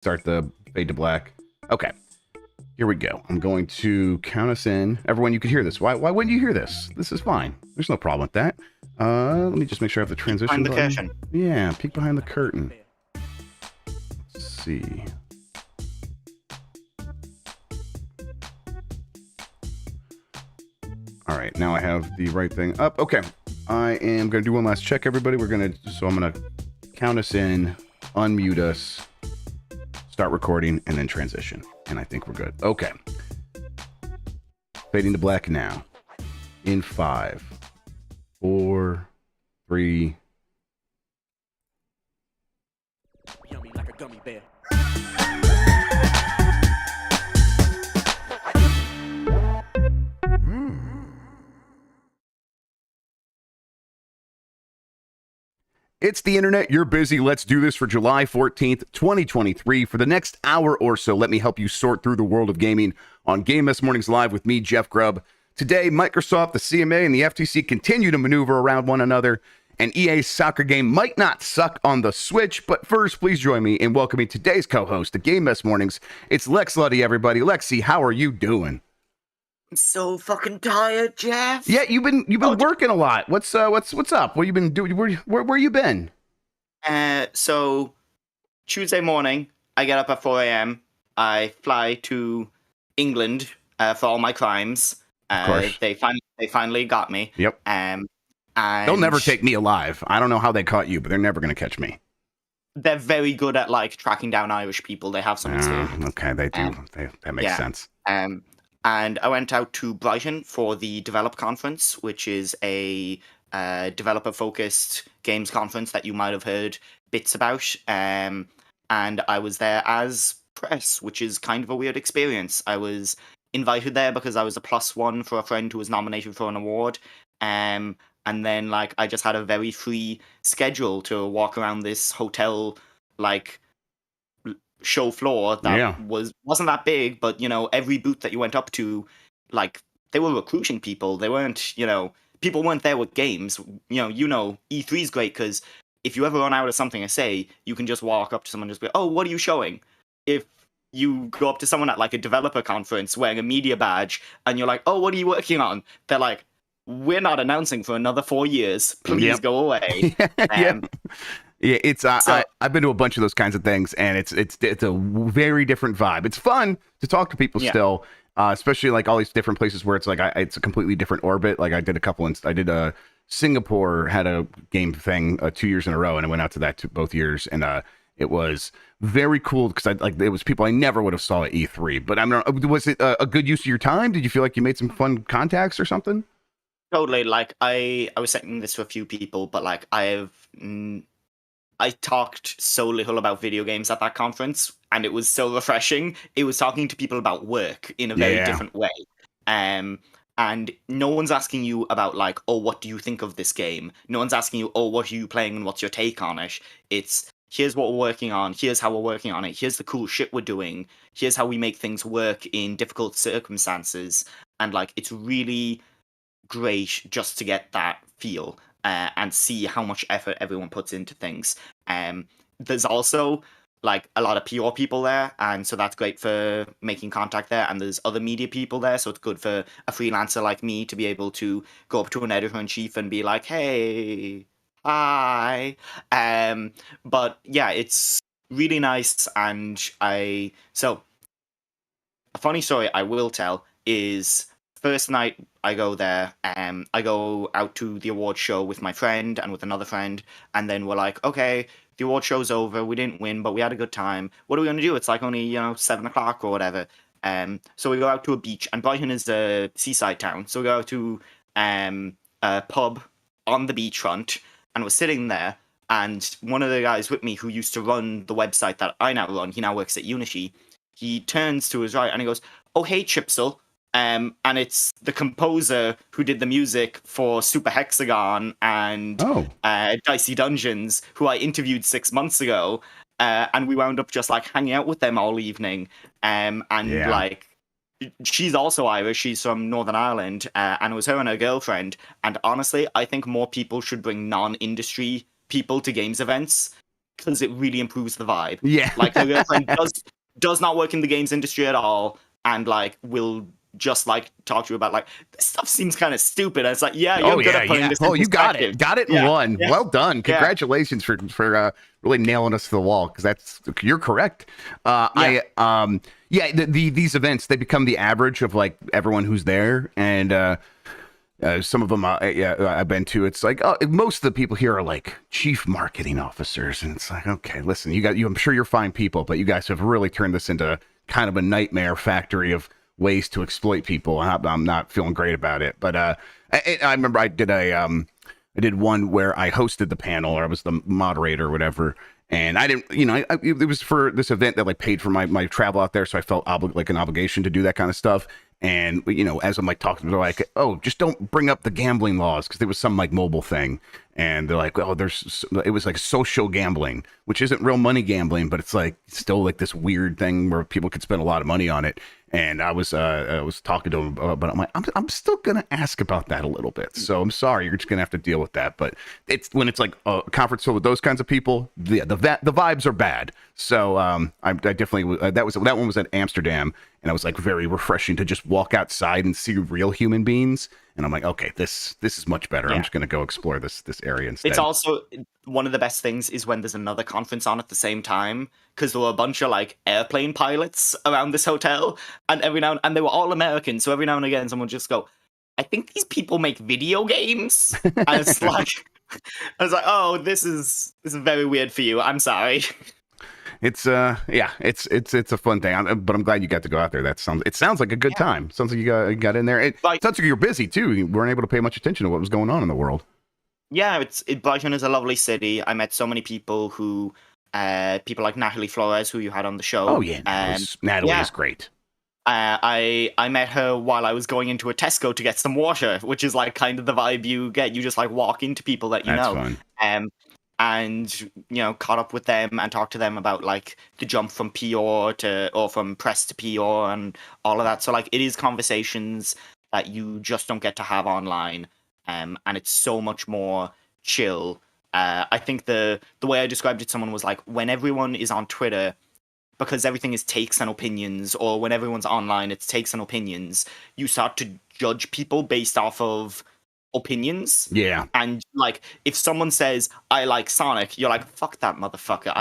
Start the fade to black. Okay, here we go. I'm going to count us in. Everyone, you can hear this. Why wouldn't you hear this? This is fine. There's no problem with that. Let me just make sure I have the transition button. Curtain. Yeah, peek behind the curtain. Let's see. All right, now I have the right thing up. Okay, I am going to do one last check, everybody. I'm going to count us in, unmute us, start recording, and then transition. And I think we're good. Okay. Fading to black now. In 5, 4, 3. Yummy like a gummy bear. It's the internet. You're busy. Let's do this for July 14th, 2023. For the next hour or so, let me help you sort through the world of gaming on Game Mess Mornings Live with me, Jeff Grubb. Today, Microsoft, the CMA, and the FTC continue to maneuver around one another, and EA's soccer game might not suck on the Switch. But first, please join me in welcoming today's co-host of Game Mess Mornings. It's Lex Luddy, everybody. Lexi, how are you doing? I'm so fucking tired, Jeff. Yeah, you've been working a lot. What's up? What you been doing? Where you been? So Tuesday morning, I get up at 4 a.m. I fly to England for all my crimes. Of course. They finally got me. Yep. And they'll never take me alive. I don't know how they caught you, but they're never going to catch me. They're very good at like tracking down Irish people. They have some experience. Okay, they do. That makes sense. And I went out to Brighton for the Develop Conference, which is a developer-focused games conference that you might have heard bits about. And I was there as press, which is kind of a weird experience. I was invited there because I was a +1 for a friend who was nominated for an award. And then, like, I just had a very free schedule to walk around this hotel, like, show floor that wasn't that big, but every booth that you went up to, like, they were recruiting people. They weren't, people weren't there with games. E3 is great because if you ever run out of something to say, you can just walk up to someone and just be, oh, what are you showing? If you go up to someone at like a developer conference wearing a media badge and you're like, oh, what are you working on? They're like, we're not announcing for another 4 years. Please go away. Yeah, it's I've been to a bunch of those kinds of things, and it's a very different vibe. It's fun to talk to people still, especially like all these different places where it's like it's a completely different orbit. Like I did Singapore had a game thing 2 years in a row, and I went out to that both years, and it was very cool because it was people I never would have saw at E3. But I don't know, was it a good use of your time? Did you feel like you made some fun contacts or something? Totally. Like I was saying this to a few people, but like I talked so little about video games at that conference, and it was so refreshing. It was talking to people about work in a very different way. And no one's asking you about like, oh, what do you think of this game? No one's asking you, oh, what are you playing and what's your take on it? It's, here's what we're working on. Here's how we're working on it. Here's the cool shit we're doing. Here's how we make things work in difficult circumstances. And like, it's really great just to get that feel. And see how much effort everyone puts into things. There's also like a lot of PR people there, and so that's great for making contact there. And there's other media people there, so it's good for a freelancer like me to be able to go up to an editor-in-chief and be like, "Hey, hi." But yeah, it's really nice. And so a funny story I will tell is, first night I go there, I go out to the award show with my friend and with another friend, and then we're like, okay, the award show's over, we didn't win, but we had a good time. What are we going to do? It's like only, 7 o'clock or whatever. So we go out to a beach, and Brighton is a seaside town, so we go out to a pub on the beachfront, and we're sitting there, and one of the guys with me who used to run the website that I now run, he now works at Unity, he turns to his right and he goes, oh, hey, Chipsel. And it's the composer who did the music for Super Hexagon and Dicey Dungeons, who I interviewed 6 months ago, and we wound up just like hanging out with them all evening. Like, she's also Irish. She's from Northern Ireland, and it was her and her girlfriend. And honestly, I think more people should bring non-industry people to games events, because it really improves the vibe. Yeah. Like her girlfriend does not work in the games industry at all, and like will just like talk to you about like this stuff seems kind of stupid. And it's like, yeah, you're good at putting this in you got perspective. it in one. Yeah. Well done. Congratulations for really nailing us to the wall, because you're correct. These events, they become the average of like everyone who's there, and some of them I've been to. It's like, most of the people here are like chief marketing officers, and it's like, okay, listen, I'm sure you're fine people, but you guys have really turned this into kind of a nightmare factory of ways to exploit people. I'm not feeling great about it. But I remember I did one where I hosted the panel, or I was the moderator or whatever. And I didn't, it was for this event that like paid for my travel out there. So I felt like an obligation to do that kind of stuff. And, as I'm like talking, they're like, oh, just don't bring up the gambling laws, because there was some like mobile thing. And they're like, oh, it was like social gambling, which isn't real money gambling, but it's like still like this weird thing where people could spend a lot of money on it. And I was talking to him, but I'm like, I'm still gonna ask about that a little bit. So I'm sorry, you're just gonna have to deal with that. But when it's like a conference filled with those kinds of people, the vibes are bad. So I definitely that one was at Amsterdam, and it was like very refreshing to just walk outside and see real human beings. And I'm like, okay, this is much better. Yeah. I'm just gonna go explore this area instead. It's also one of the best things is when there's another conference on at the same time, because there were a bunch of like airplane pilots around this hotel, and and they were all American, so every now and again someone would just go, I think these people make video games. And it's like, I was like, oh, this is very weird for you. I'm sorry. It's it's a fun thing, but I'm glad you got to go out there. It sounds like a good time. Sounds like you got in there. It sounds like you're busy too. You weren't able to pay much attention to what was going on in the world. Yeah, Brighton is a lovely city. I met so many people who, people like Natalie Flores, who you had on the show. Oh yeah, Natalie is great. I met her while I was going into a Tesco to get some water, which is like kind of the vibe you get. You just like walk into people that you know. That's fun. And caught up with them and talked to them about like the jump from PR or from press to PR and all of that. So like it is conversations that you just don't get to have online, and it's so much more chill. I think the way I described it to someone was like, when everyone is on Twitter, because everything is takes and opinions, or when everyone's online, it's takes and opinions, you start to judge people based off of opinions. Yeah. And like if someone says I like Sonic, you're like, fuck that motherfucker.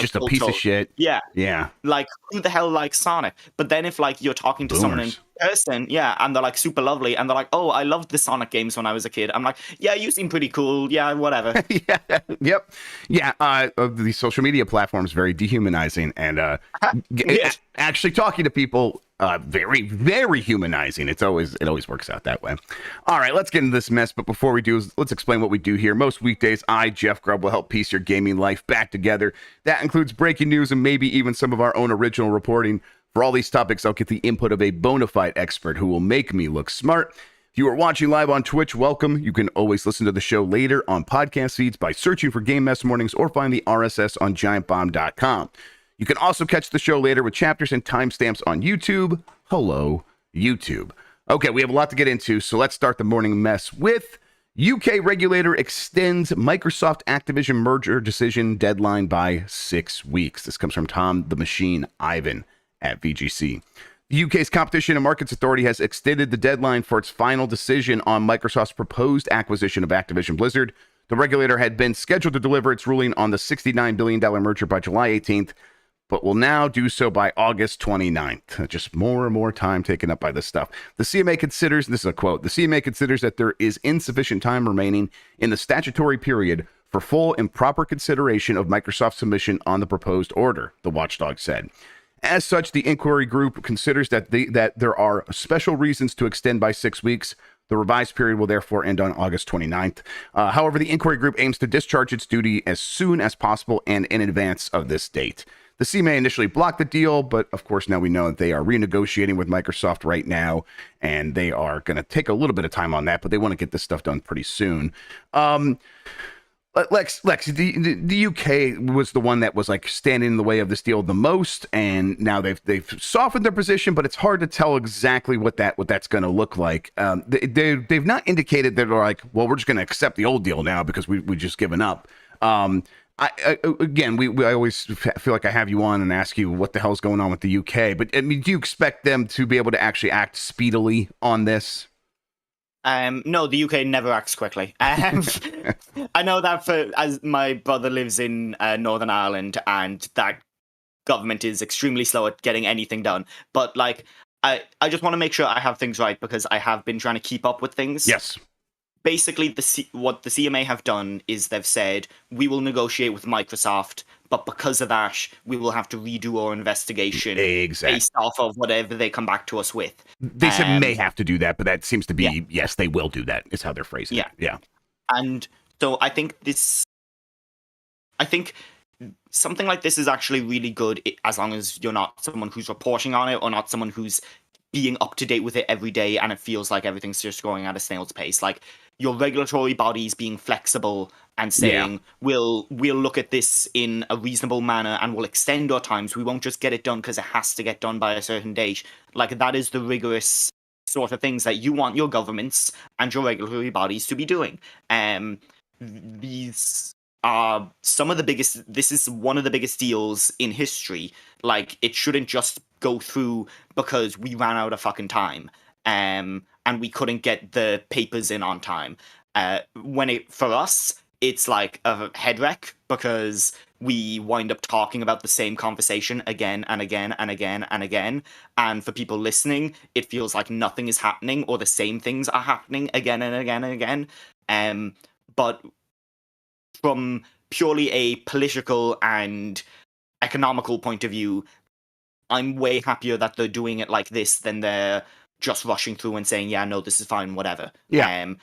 Just a piece of shit. Yeah. Yeah. Like who the hell likes Sonic? But then if like you're talking to someone in person, and they're like super lovely, and they're like, oh, I loved the Sonic games when I was a kid. I'm like, yeah, you seem pretty cool. Yeah, whatever. Yeah. Yep. Yeah. The social media platforms very dehumanizing, and actually talking to people very, very humanizing. It always works out that way. All right, let's get into this mess. But before we do, let's explain what we do here. Most weekdays, I, Jeff Grubb, will help piece your gaming life back together. That includes breaking news and maybe even some of our own original reporting. For all these topics, I'll get the input of a bona fide expert who will make me look smart. If you are watching live on Twitch, welcome. You can always listen to the show later on podcast feeds by searching for Game Mess Mornings, or find the RSS on giantbomb.com. You can also catch the show later with chapters and timestamps on YouTube. Hello, YouTube. Okay, we have a lot to get into, so let's start the morning mess with UK regulator extends Microsoft Activision merger decision deadline by 6 weeks. This comes from Tom the Machine Ivan at VGC. The UK's Competition and Markets Authority has extended the deadline for its final decision on Microsoft's proposed acquisition of Activision Blizzard. The regulator had been scheduled to deliver its ruling on the $69 billion merger by July 18th, but will now do so by August 29th. Just more and more time taken up by this stuff. The CMA considers, this is a quote, the CMA considers that there is insufficient time remaining in the statutory period for full and proper consideration of Microsoft's submission on the proposed order, the watchdog said. As such, the inquiry group considers that there are special reasons to extend by 6 weeks. The revised period will therefore end on August 29th. However, the inquiry group aims to discharge its duty as soon as possible and in advance of this date. The CMA initially blocked the deal, but of course now we know that they are renegotiating with Microsoft right now, and they are going to take a little bit of time on that, but they want to get this stuff done pretty soon. Lex, the UK was the one that was like standing in the way of this deal the most, and now they've softened their position, but it's hard to tell exactly what that's going to look like. They've not indicated that they're like, well, we're just going to accept the old deal now because we just given up. I always feel like I have you on and ask you what the hell's going on with the UK. But I mean, do you expect them to be able to actually act speedily on this? No, the UK never acts quickly. I know that as my brother lives in Northern Ireland, and that government is extremely slow at getting anything done. But like, I just want to make sure I have things right, because I have been trying to keep up with things. Yes. Basically, what the CMA have done is they've said, we will negotiate with Microsoft, but because of that, we will have to redo our investigation based off of whatever they come back to us with. They said may have to do that, but that seems to be, yes, they will do that, is how they're phrasing it. Yeah. And so I think something like this is actually really good, as long as you're not someone who's reporting on it, or not someone who's being up to date with it every day and it feels like everything's just going at a snail's pace. Like, your regulatory bodies being flexible and saying, we'll look at this in a reasonable manner and we'll extend our times. We won't just get it done because it has to get done by a certain date. Like, that is the rigorous sort of things that you want your governments and your regulatory bodies to be doing. These are some of the biggest, this is one of the biggest deals in history. Like, it shouldn't just go through because we ran out of fucking time. And we couldn't get the papers in on time. For us, it's like a head wreck, because we wind up talking about the same conversation again and again and again and again. And for people listening, it feels like nothing is happening, or the same things are happening again and again and again. But from purely a political and economical point of view, I'm way happier that they're doing it like this than they're just rushing through and saying, yeah, no, this is fine, whatever. Yeah.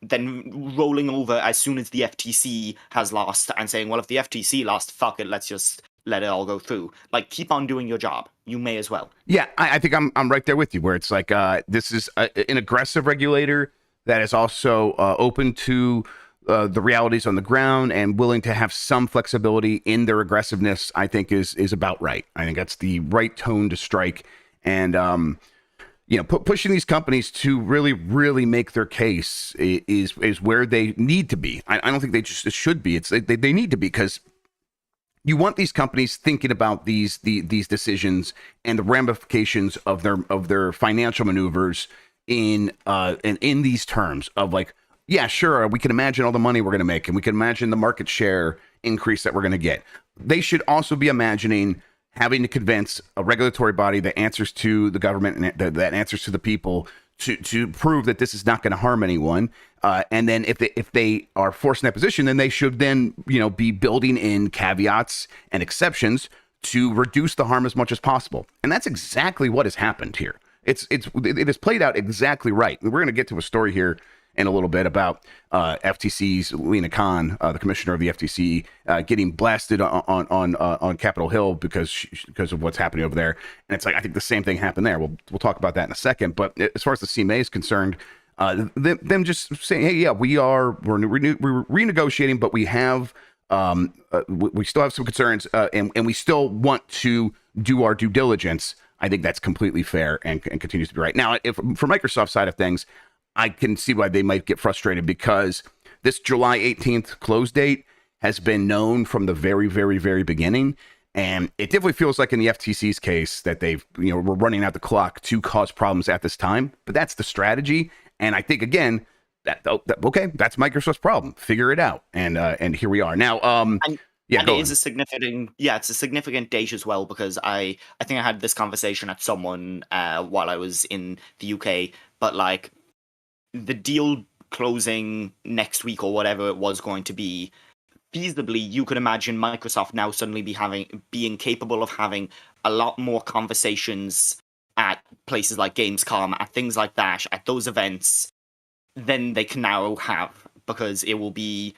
Then rolling over as soon as the FTC has lost and saying, well, if the FTC lost, fuck it, let's just let it all go through. Like, keep on doing your job. You may as well. Yeah, I think I'm right there with you, where it's like, this is an aggressive regulator that is also open to the realities on the ground and willing to have some flexibility in their aggressiveness. I think is about right. I think that's the right tone to strike. And pushing these companies to really, really make their case is where they need to be. I don't think they just should be. It's they need to be, because you want these companies thinking about these decisions and the ramifications of their financial maneuvers in these terms of, like, yeah, sure, we can imagine all the money we're going to make, and we can imagine the market share increase that we're going to get. They should also be imagining having to convince a regulatory body that answers to the government and that answers to the people to prove that this is not going to harm anyone. And then if they are forced in that position, then they should then be building in caveats and exceptions to reduce the harm as much as possible. And that's exactly what has happened here. It has played out exactly right. We're going to get to a story here in a little bit about FTC's Lena Khan, the commissioner of the FTC, getting blasted on Capitol Hill because of what's happening over there. And it's like, I think the same thing happened there. We'll talk about that in a second. But as far as the CMA is concerned, them just saying, hey, yeah, we're renegotiating, but we have we still have some concerns, and we still want to do our due diligence. I think that's completely fair and continues to be right. Now, for Microsoft's side of things, I can see why they might get frustrated, because this July 18th close date has been known from the very, very, very beginning. And it definitely feels like in the FTC's case that we're running out the clock to cause problems at this time. But that's the strategy. And I think, again, okay, that's Microsoft's problem. Figure it out. And here we are. Now, it's a significant date as well, because I think I had this conversation at someone while I was in the UK, but like, the deal closing next week or whatever it was going to be, feasibly, you could imagine Microsoft now suddenly being capable of having a lot more conversations at places like Gamescom, at things like that, at those events, than they can now have, because it will be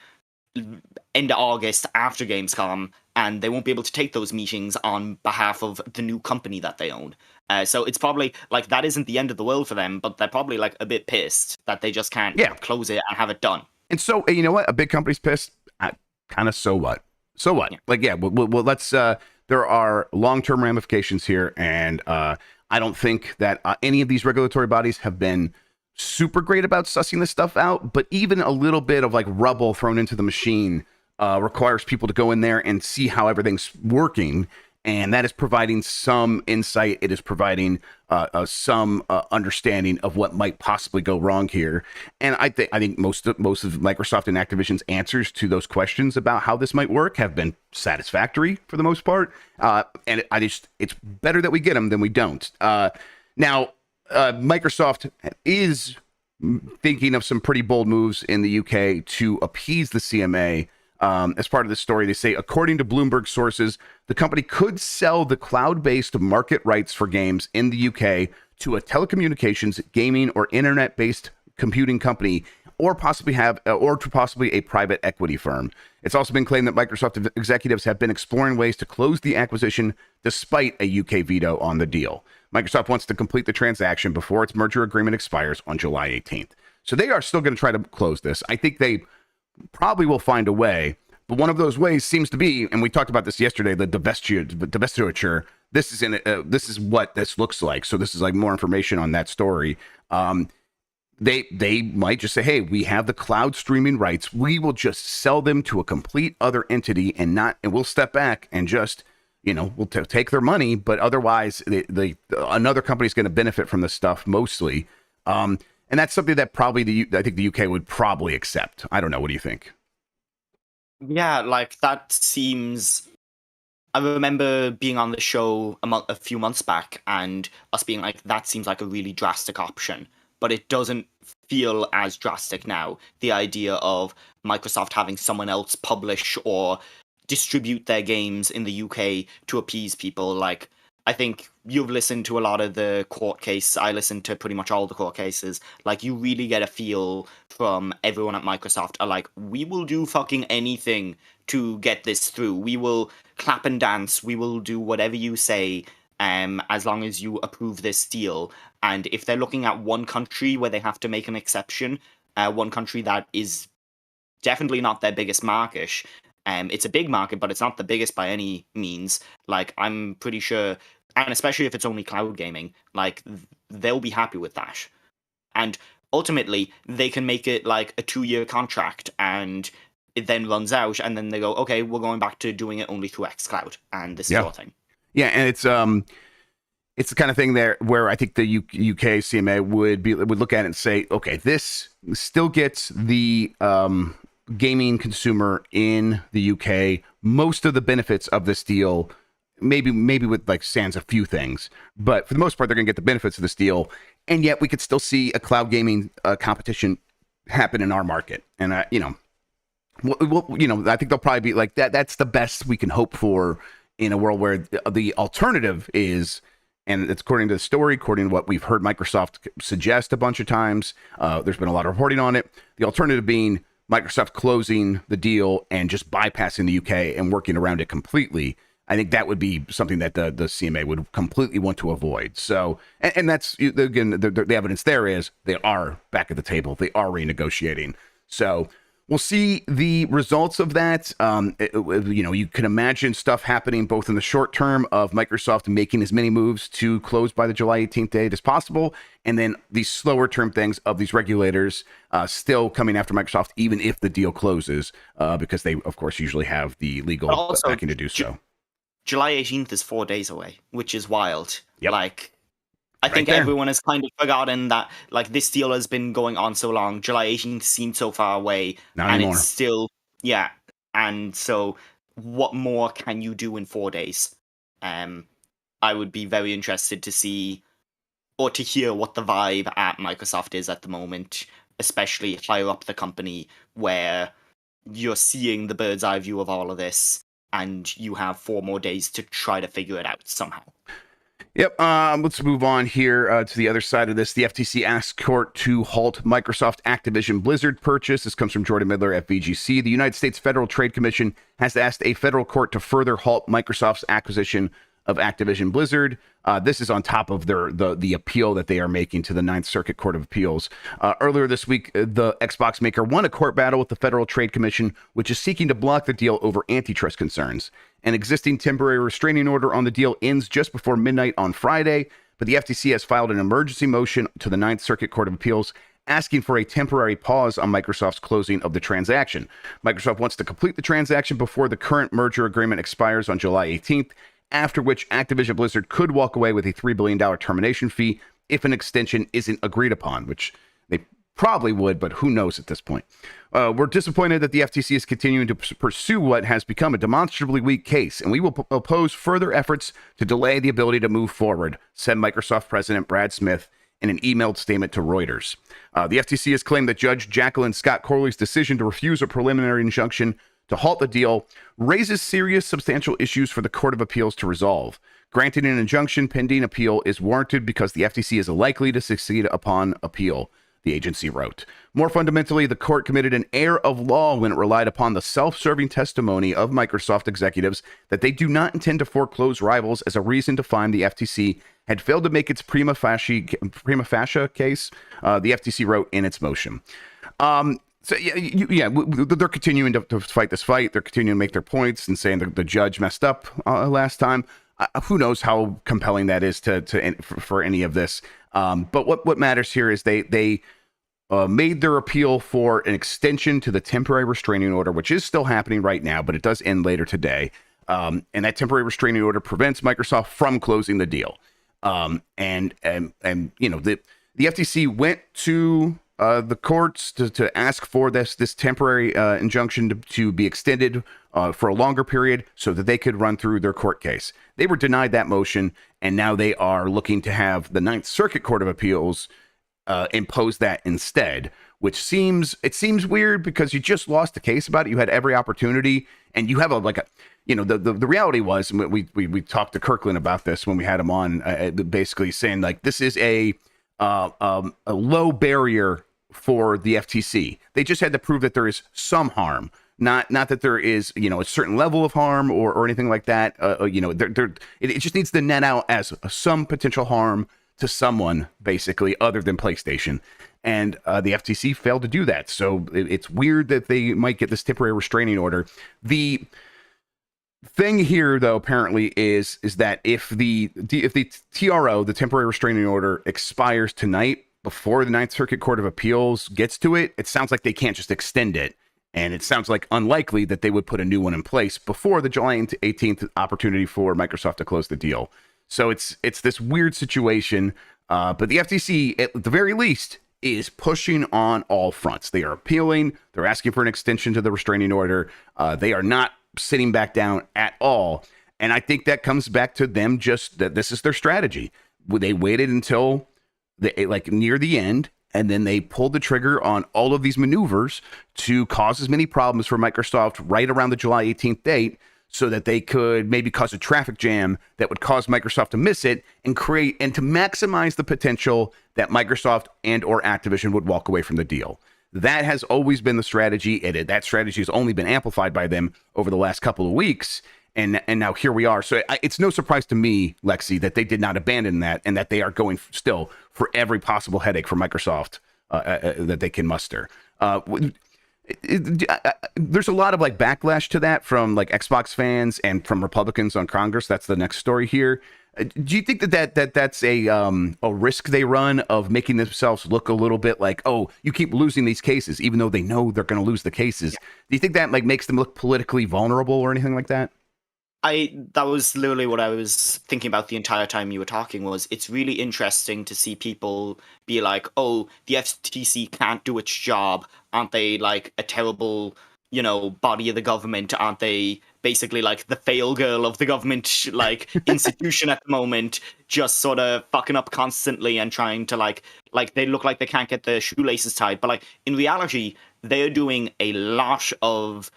end of August after Gamescom, and they won't be able to take those meetings on behalf of the new company that they own. So it's probably like, that isn't the end of the world for them, but they're probably like a bit pissed that they just can't close it and have it done. And so, you know what? A big company's pissed. Kind of, so what? So what? Yeah. Like, yeah, well, let's, there are long-term ramifications here. And I don't think that any of these regulatory bodies have been super great about sussing this stuff out, but even a little bit of like rubble thrown into the machine requires people to go in there and see how everything's working. And that is providing some insight. It is providing some understanding of what might possibly go wrong here. And I think most of Microsoft and Activision's answers to those questions about how this might work have been satisfactory for the most part. And it's better that we get them than we don't. Now, Microsoft is thinking of some pretty bold moves in the UK to appease the CMA. As part of this story, they say, according to Bloomberg sources, the company could sell the cloud-based market rights for games in the UK to a telecommunications, gaming, or internet-based computing company, or possibly a private equity firm. It's also been claimed that Microsoft executives have been exploring ways to close the acquisition despite a UK veto on the deal. Microsoft wants to complete the transaction before its merger agreement expires on July 18th. So they are still going to try to close this. I think they probably will find a way, but one of those ways seems to be, and we talked about this yesterday, the divestiture. This is what this looks like. So this is like more information on that story. They might just say, hey, we have the cloud streaming rights. We will just sell them to a complete other entity and we'll step back and just, we'll take their money, but otherwise another company is going to benefit from this stuff mostly. And that's something that I think the UK would probably accept. I don't know. What do you think? Yeah, like that seems... I remember being on the show a few months back and us being like, that seems like a really drastic option. But it doesn't feel as drastic now. The idea of Microsoft having someone else publish or distribute their games in the UK to appease people, like... I think you've listened to a lot of the court case. I listened to pretty much all the court cases. Like, you really get a feel from everyone at Microsoft are like, we will do fucking anything to get this through. We will clap and dance. We will do whatever you say, as long as you approve this deal. And if they're looking at one country where they have to make an exception, one country that is definitely not their biggest market, it's a big market, but it's not the biggest by any means. Like, I'm pretty sure, and especially if it's only cloud gaming, like, they'll be happy with that. And ultimately, they can make it like a 2-year contract, and it then runs out, and then they go, okay, we're going back to doing it only through xCloud, and this is your thing. Yeah, and it's the kind of thing there where I think the UK CMA would look at it and say, okay, this still gets the gaming consumer in the UK most of the benefits of this deal, maybe with like sans a few things, but for the most part they're going to get the benefits of this deal, and yet we could still see a cloud gaming competition happen in our market. And I think they'll probably be like that. That's the best we can hope for in a world where the alternative is, and it's according to the story, according to what we've heard Microsoft suggest a bunch of times, there's been a lot of reporting on it, the alternative being Microsoft closing the deal and just bypassing the UK and working around it completely. I think that would be something that the CMA would completely want to avoid. So, and that's, again, the evidence there is they are back at the table. They are renegotiating. So we'll see the results of that. You can imagine stuff happening both in the short term of Microsoft making as many moves to close by the July 18th date as possible, and then these slower term things of these regulators still coming after Microsoft, even if the deal closes, because they, of course, usually have the legal backing to do so. July 18th is 4 days away, which is wild. Yep. Like, I think everyone has kind of forgotten that, like, this deal has been going on so long. July 18th seemed so far away. Not anymore. It's still, and so what more can you do in 4 days? I would be very interested to see, or to hear what the vibe at Microsoft is at the moment, especially higher up the company, where you're seeing the bird's eye view of all of this, and you have 4 more days to try to figure it out somehow. Yep. Let's move on here to the other side of this. The FTC asks court to halt Microsoft Activision Blizzard purchase. This comes from Jordan Midler at VGC. The United States Federal Trade Commission has asked a federal court to further halt Microsoft's acquisition of Activision Blizzard. This is on top of the appeal that they are making to the Ninth Circuit Court of Appeals. Earlier this week, the Xbox maker won a court battle with the Federal Trade Commission, which is seeking to block the deal over antitrust concerns. An existing temporary restraining order on the deal ends just before midnight on Friday, but the FTC has filed an emergency motion to the Ninth Circuit Court of Appeals asking for a temporary pause on Microsoft's closing of the transaction. Microsoft wants to complete the transaction before the current merger agreement expires on July 18th, after which Activision Blizzard could walk away with a $3 billion termination fee if an extension isn't agreed upon, which they probably would, but who knows at this point. We're disappointed that the FTC is continuing to pursue what has become a demonstrably weak case, and we will oppose further efforts to delay the ability to move forward, said Microsoft President Brad Smith in an emailed statement to Reuters. The FTC has claimed that Judge Jacqueline Scott Corley's decision to refuse a preliminary injunction to halt the deal raises serious substantial issues for the Court of Appeals to resolve. Granting an injunction pending appeal is warranted because the FTC is likely to succeed upon appeal, the agency wrote. More fundamentally, the court committed an error of law when it relied upon the self-serving testimony of Microsoft executives that they do not intend to foreclose rivals as a reason to find the FTC had failed to make its prima facie case, the FTC wrote in its motion. So they're continuing to fight this fight. They're continuing to make their points and saying the judge messed up last time. Who knows how compelling that is for any of this. But what matters here is they made their appeal for an extension to the temporary restraining order, which is still happening right now, but it does end later today. And that temporary restraining order prevents Microsoft from closing the deal. And you know, the FTC went to the courts to ask for this temporary injunction to be extended for a longer period so that they could run through their court case. They were denied that motion, and now they are looking to have the Ninth Circuit Court of Appeals impose that instead, which seems weird because you just lost the case about it. You had every opportunity, and you have the reality was, and we talked to Kirkland about this when we had him on, basically saying like this is a low barrier for the FTC. They just had to prove that there is some harm, not that there is, you know, a certain level of harm or anything like that. It just needs to net out as some potential harm to someone, basically, other than PlayStation. And the FTC failed to do that. So it's weird that they might get this temporary restraining order. The thing here, though, apparently is that if the TRO, the temporary restraining order, expires tonight before the Ninth Circuit Court of Appeals gets to it, it sounds like they can't just extend it. And it sounds like unlikely that they would put a new one in place before the July 18th opportunity for Microsoft to close the deal. So it's this weird situation. But the FTC, at the very least, is pushing on all fronts. They are appealing. They're asking for an extension to the restraining order. They are not sitting back down at all. And I think that comes back to them just that this is their strategy. They waited until near the end, and then they pulled the trigger on all of these maneuvers to cause as many problems for Microsoft right around the July 18th date so that they could maybe cause a traffic jam that would cause Microsoft to miss it and to maximize the potential that Microsoft and or Activision would walk away from the deal. That has always been the strategy, and that strategy has only been amplified by them over the last couple of weeks. And now here we are. So it's no surprise to me, Lexi, that they did not abandon that and that they are going still for every possible headache for Microsoft that they can muster. There's a lot of backlash to that from Xbox fans and from Republicans on Congress. That's the next story here. Do you think that's a risk they run of making themselves look a little bit like, oh, you keep losing these cases, even though they know they're going to lose the cases? Yeah. Do you think that makes them look politically vulnerable or anything like that? That was literally what I was thinking about the entire time you were talking. Was it's really interesting to see people be like, oh, the FTC can't do its job. Aren't they like a terrible, body of the government? Aren't they basically like the fail girl of the government, institution at the moment, just sort of fucking up constantly and trying to like they look like they can't get their shoelaces tied. But in reality, they're doing a lot of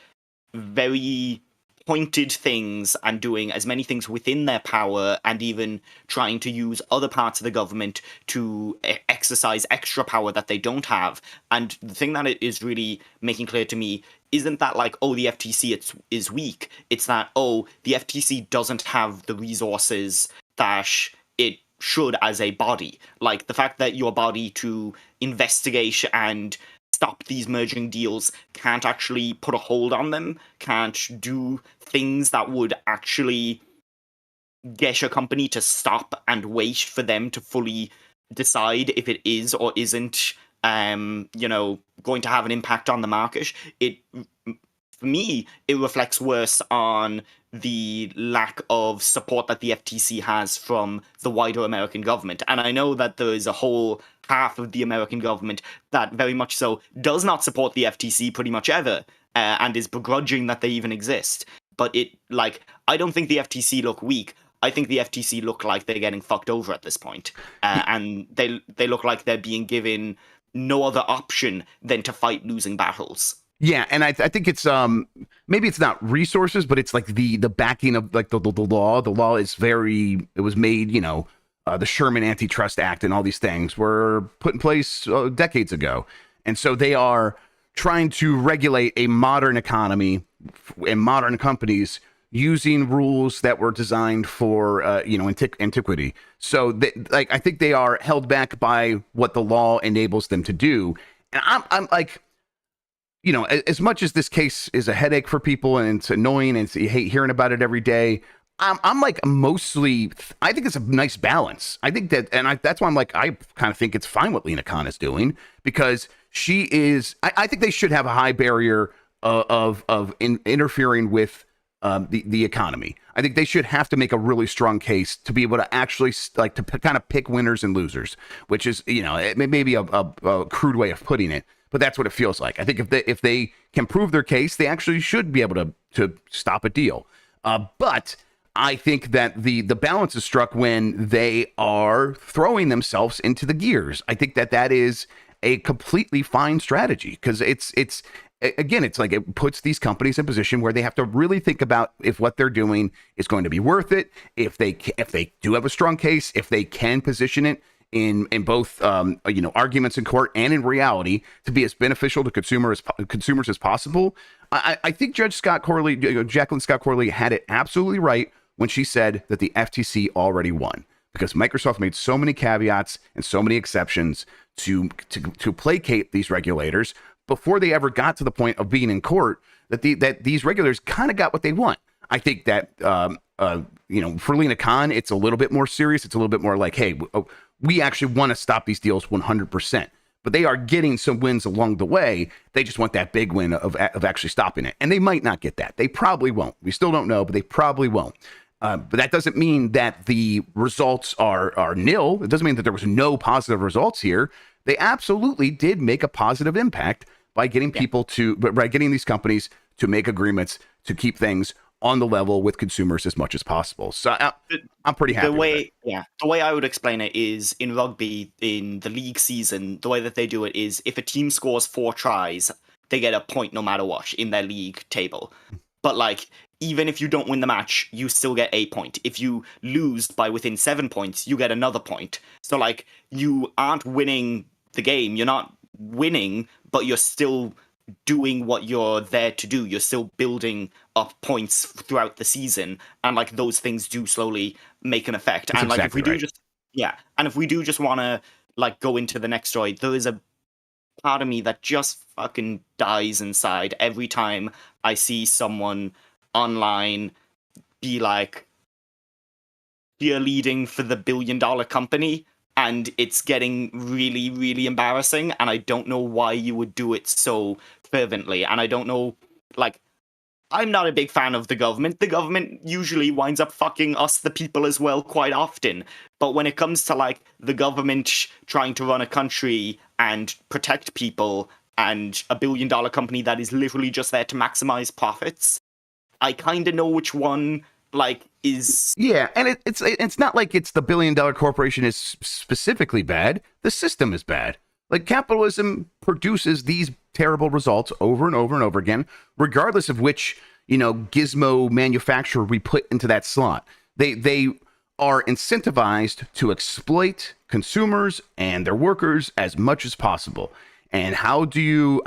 very pointed things and doing as many things within their power and even trying to use other parts of the government to exercise extra power that they don't have. And the thing that it is really making clear to me isn't that the FTC is weak. It's that, the FTC doesn't have the resources that it should as a body. The fact that your body to investigate and stop these merging deals can't actually put a hold on them, can't do things that would actually get a company to stop and wait for them to fully decide if it is or isn't going to have an impact on the market. For me, it reflects worse on the lack of support that the FTC has from the wider American government. And I know that there is a whole half of the American government that very much so does not support the FTC pretty much ever, and is begrudging that they even exist. But I don't think the FTC look weak. I think the FTC look like they're getting fucked over at this point. And they look like they're being given no other option than to fight losing battles. Yeah, and I think it's maybe it's not resources, but it's like the backing of like the law. The law is it was made, the Sherman Antitrust Act and all these things were put in place decades ago. And so they are trying to regulate a modern economy and modern companies using rules that were designed for antiquity. So I think they are held back by what the law enables them to do. And I'm like, as much as this case is a headache for people and it's annoying and you hate hearing about it every day, I'm like mostly, I think it's a nice balance. I think that, and that's why I'm like, I kind of think it's fine what Lina Khan is doing, because she is, I think they should have a high barrier of interfering with the economy. I think they should have to make a really strong case to be able to actually to kind of pick winners and losers, which is, it may be a crude way of putting it, but that's what it feels like. I think if they can prove their case, they actually should be able to stop a deal. But I think that the balance is struck when they are throwing themselves into the gears. I think that is a completely fine strategy, because it's like it puts these companies in a position where they have to really think about if what they're doing is going to be worth it, if they do have a strong case, if they can position it in both arguments in court and in reality to be as beneficial to consumers as possible. I think Jacqueline Scott Corley had it absolutely right when she said that the FTC already won, because Microsoft made so many caveats and so many exceptions to placate these regulators before they ever got to the point of being in court, that these regulators kind of got what they want. I think that for Lina Khan, it's a little bit more serious. It's a little bit more like, hey, we actually want to stop these deals 100%. But they are getting some wins along the way. They just want that big win of actually stopping it. And they might not get that. They probably won't. We still don't know, but they probably won't. But that doesn't mean that the results are nil. It doesn't mean that there was no positive results here. They absolutely did make a positive impact by getting by getting these companies to make agreements to keep things on the level with consumers as much as possible. So I'm pretty happy with it. The way I would explain it is, in rugby, in the league season, the way that they do it is if a team scores 4 tries, they get a point no matter what in their league table. But even if you don't win the match, you still get a point. If you lose by within 7 points, you get another point. So you aren't winning the game. You're not winning, but you're still doing what you're there to do. You're still building up points throughout the season, and those things do slowly make an effect. That's and exactly if we do if we do just want to go into the next story, there is a part of me that just fucking dies inside every time I see someone online be cheerleading for the billion-dollar company, and it's getting really, really embarrassing, and I don't know why you would do it so fervently. And I don't know, I'm not a big fan of the government. The government usually winds up fucking us, the people, as well, quite often. But when it comes to, the government trying to run a country and protect people, and a billion-dollar company that is literally just there to maximize profits, I kind of know which one is. Yeah, and it's not like it's the billion-dollar corporation is specifically bad. The system is bad. Capitalism produces these terrible results over and over and over again, regardless of which gizmo manufacturer we put into that slot. They are incentivized to exploit consumers and their workers as much as possible. And how do you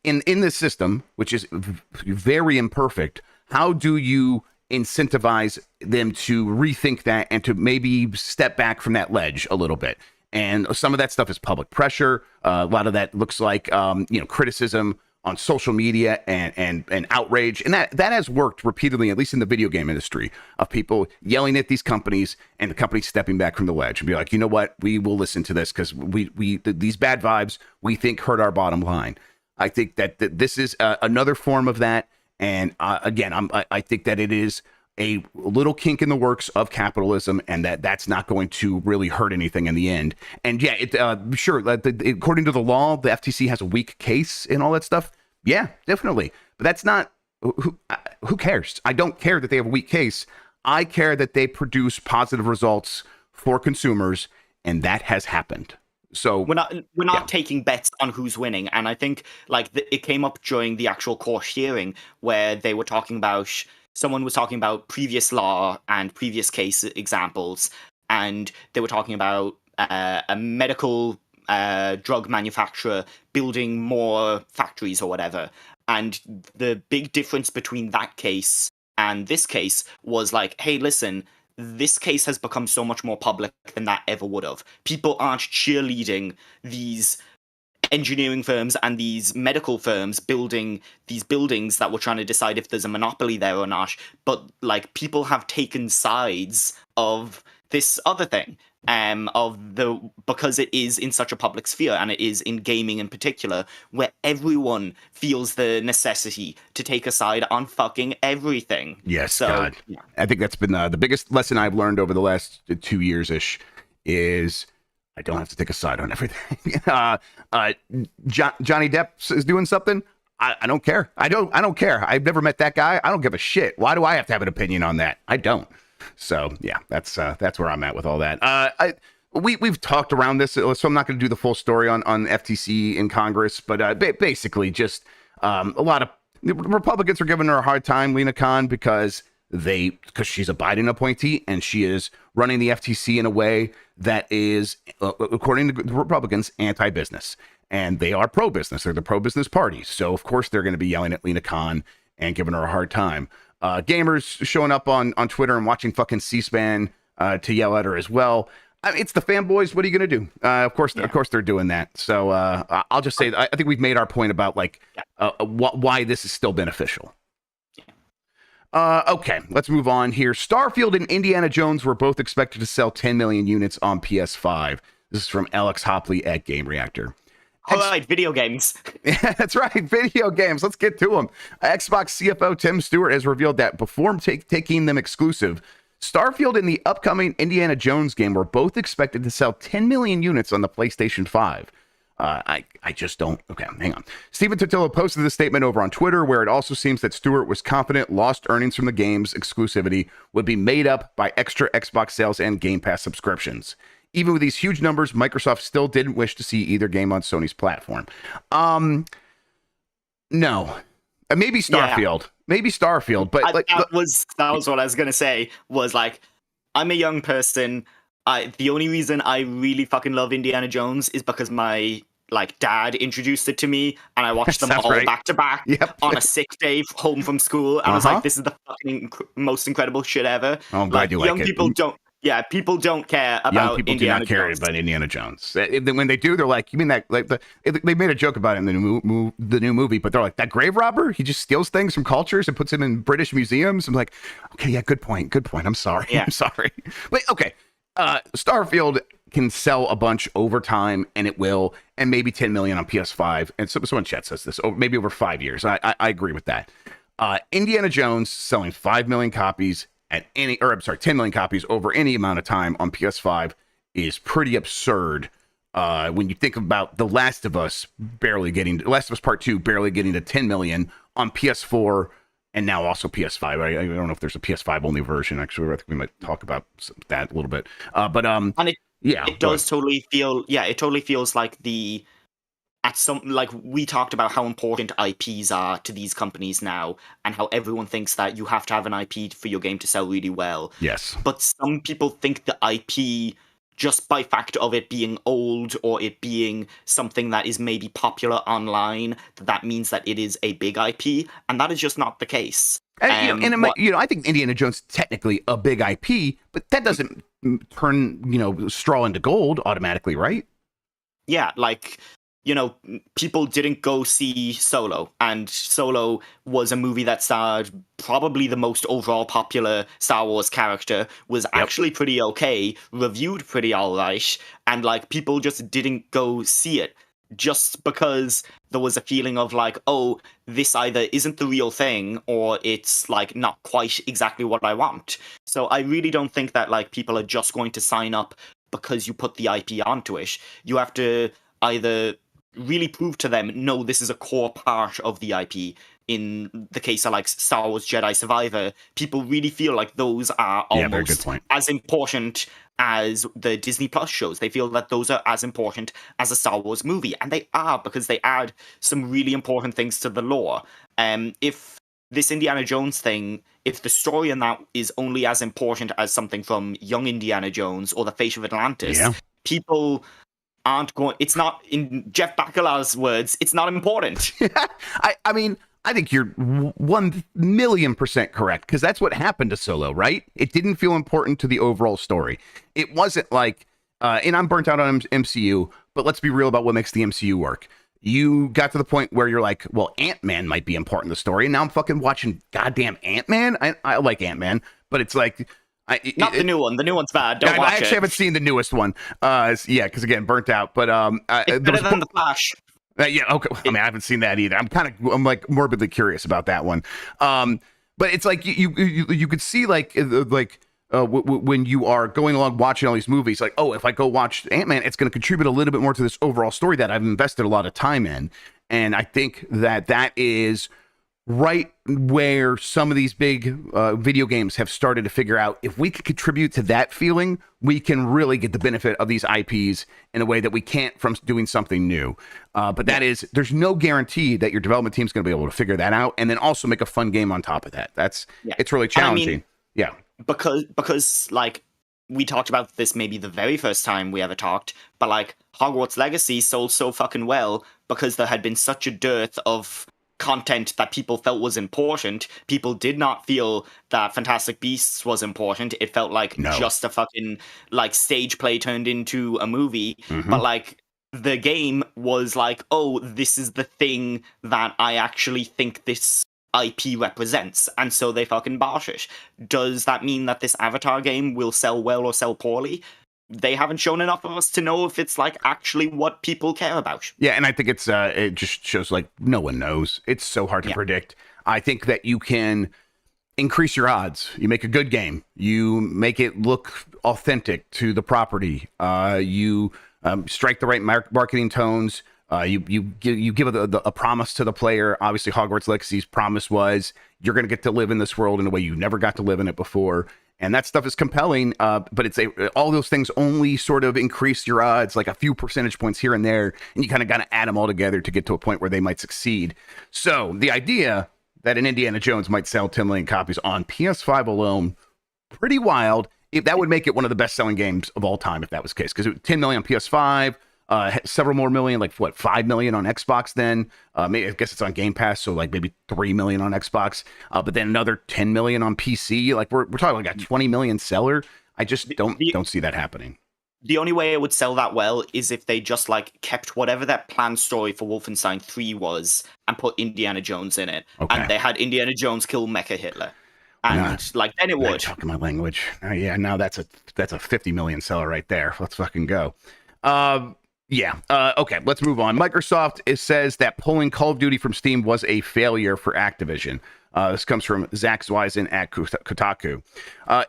in this system, which is very imperfect, how do you incentivize them to rethink that and to maybe step back from that ledge a little bit? And some of that stuff is public pressure. A lot of that looks like criticism on social media and outrage, and that has worked repeatedly, at least in the video game industry, of people yelling at these companies and the companies stepping back from the ledge and be like, you know what, we will listen to this because these bad vibes we think hurt our bottom line. I think that this is another form of that, and again, I think that it is a little kink in the works of capitalism, and that's not going to really hurt anything in the end. And yeah, sure, according to the law, the FTC has a weak case and all that stuff. Yeah, definitely. But that's not, who cares? I don't care that they have a weak case. I care that they produce positive results for consumers, and that has happened. So we're not taking bets on who's winning. And I think it came up during the actual court hearing where they were talking about, someone was talking about previous law and previous case examples, and they were talking about a medical drug manufacturer building more factories or whatever. And the big difference between that case and this case was like, hey, listen, this case has become so much more public than that ever would have. People aren't cheerleading these engineering firms and these medical firms building these buildings that we're trying to decide if there's a monopoly there or not, but people have taken sides of this other thing, because it is in such a public sphere, and it is in gaming in particular, where everyone feels the necessity to take a side on fucking everything. Yes, so, God. Yeah. I think that's been the biggest lesson I've learned over the last 2 years-ish is I don't have to take a side on everything. Johnny Depp is doing something. I don't care. I don't care. I've never met that guy. I don't give a shit. Why do I have to have an opinion on that? I don't. So yeah, that's where I'm at with all that. We've talked around this, so I'm not going to do the full story on FTC in Congress, but basically just a lot of Republicans are giving her a hard time, Lena Khan, because she's a Biden appointee and she is running the FTC in a way that is, according to the Republicans, anti-business. And they are pro-business. They're the pro-business party. So, of course, they're going to be yelling at Lena Khan and giving her a hard time. Gamers showing up on Twitter and watching fucking C-SPAN to yell at her as well. I mean, it's the fanboys. What are you going to do? Of course, they're doing that. So I'll just say, I think we've made our point about why this is still beneficial. Okay, let's move on here. Starfield and Indiana Jones were both expected to sell 10 million units on PS5. This is from Alex Hopley at Game Reactor. All right, video games. Yeah, that's right, video games. Let's get to them. Xbox CFO Tim Stewart has revealed that before taking them exclusive, Starfield and the upcoming Indiana Jones game were both expected to sell 10 million units on the PlayStation 5. I just don't. Okay, hang on. Stephen Totilo posted this statement over on Twitter, where it also seems that Stewart was confident lost earnings from the game's exclusivity would be made up by extra Xbox sales and Game Pass subscriptions. Even with these huge numbers, Microsoft still didn't wish to see either game on Sony's platform. No. Maybe Starfield. Yeah. Maybe Starfield, but that was what I was gonna say. Was I'm a young person. The only reason I really fucking love Indiana Jones is because my dad introduced it to me, and I watched them all back to back on a sick day home from school, and I was like, "This is the fucking most incredible shit ever." Oh, I'm glad you like it. Young people don't. Yeah, people don't care about young people Indiana do not care Jones. about Indiana Jones. When they do, they're like, "You mean that?" They made a joke about it in the new movie, but they're like, "That grave robber? He just steals things from cultures and puts them in British museums." I'm like, "Okay, yeah, good point. I'm sorry. Yeah. I'm sorry." But okay, Starfield can sell a bunch over time, and it will, and maybe 10 million on PS5. And someone in chat says this, maybe over 5 years. I agree with that. Indiana Jones selling 5 million copies at 10 million copies over any amount of time on PS5 is pretty absurd. When you think about The Last of Us Part 2 barely getting to 10 million on PS4 and now also PS5. I don't know if there's a PS5 only version. Actually, I think we might talk about that a little bit. It totally feels like we talked about how important IPs are to these companies now, and how everyone thinks that you have to have an IP for your game to sell really well. Yes. But some people think the IP, just by fact of it being old or it being something that is maybe popular online, that means that it is a big IP, and that is just not the case. I think Indiana Jones is technically a big IP, but that doesn't turn straw into gold automatically, right? Yeah, people didn't go see Solo, and Solo was a movie that starred probably the most overall popular Star Wars character, was actually pretty okay, reviewed pretty alright, and like people just didn't go see it just because there was a feeling of like, oh, this either isn't the real thing or it's like not quite exactly what I want. So I really don't think that like people are just going to sign up because you put the IP onto it. You have to either really prove to them, no, this is a core part of the IP. In the case of like Star Wars Jedi Survivor, people really feel like those are almost as important as the Disney Plus shows. They feel that those are as important as a Star Wars movie, and they are, because they add some really important things to the lore. If this Indiana Jones thing, if the story in that is only as important as something from Young Indiana Jones or The Fate of Atlantis, people aren't going. It's not, in Jeff Bacala's words, it's not important. I mean, I think you're 1,000,000% correct, because that's what happened to Solo, right? It didn't feel important to the overall story. It wasn't like, and I'm burnt out on MCU, but let's be real about what makes the MCU work. You got to the point where you're like, well, Ant-Man might be important in the story, and now I'm fucking watching goddamn Ant-Man. I like Ant-Man, but it's like, not the new one. The new one's bad. Don't watch it. I actually haven't seen the newest one. Yeah, because again, burnt out. But it's better than The Flash. Yeah, okay. I mean, I haven't seen that either. I'm like morbidly curious about that one. But it's like you could see when you are going along watching all these movies, like, oh, if I go watch Ant-Man, it's going to contribute a little bit more to this overall story that I've invested a lot of time in. And I think that is right where some of these big video games have started to figure out, if we can contribute to that feeling, we can really get the benefit of these IPs in a way that we can't from doing something new. But that is, there's no guarantee that your development team is going to be able to figure that out and then also make a fun game on top of that. It's really challenging. Because like, we talked about this maybe the very first time we ever talked, but like Hogwarts Legacy sold so fucking well because there had been such a dearth of content that people felt was important. People did not feel that Fantastic Beasts was important. It felt like just a fucking like stage play turned into a movie. But like the game was like, oh, this is the thing that I actually think this IP represents, and so they fucking bosh it. Does that mean that this Avatar game will sell well or sell poorly? They haven't shown enough of us to know if it's like actually what people care about. Yeah, and I think it's it just shows like no one knows. It's so hard to predict. I think that you can increase your odds. You make a good game. You make it look authentic to the property. You strike the right marketing tones. You give a promise to the player. Obviously, Hogwarts Legacy's promise was you're going to get to live in this world in a way you never got to live in it before. And that stuff is compelling, but it's all those things only sort of increase your odds like a few percentage points here and there, and you kind of got to add them all together to get to a point where they might succeed. So the idea that an Indiana Jones might sell 10 million copies on PS5 alone, pretty wild. If that would make it one of the best-selling games of all time if that was the case, because 10 million on PS5, several more million, like what, 5 million on Xbox then? Maybe, I guess it's on Game Pass, so like maybe 3 million on Xbox, but then another 10 million on PC. Like we're talking like a 20 million seller. I just don't see that happening. The only way it would sell that well is if they just like kept whatever that planned story for Wolfenstein 3 was and put Indiana Jones in it. Okay. And they had Indiana Jones kill Mecha Hitler. And like then it would. Talking my language. Yeah, now that's a 50 million seller right there. Let's fucking go. Okay, let's move on. Microsoft says that pulling Call of Duty from Steam was a failure for Activision. This comes from Zach Zweisen at Kotaku.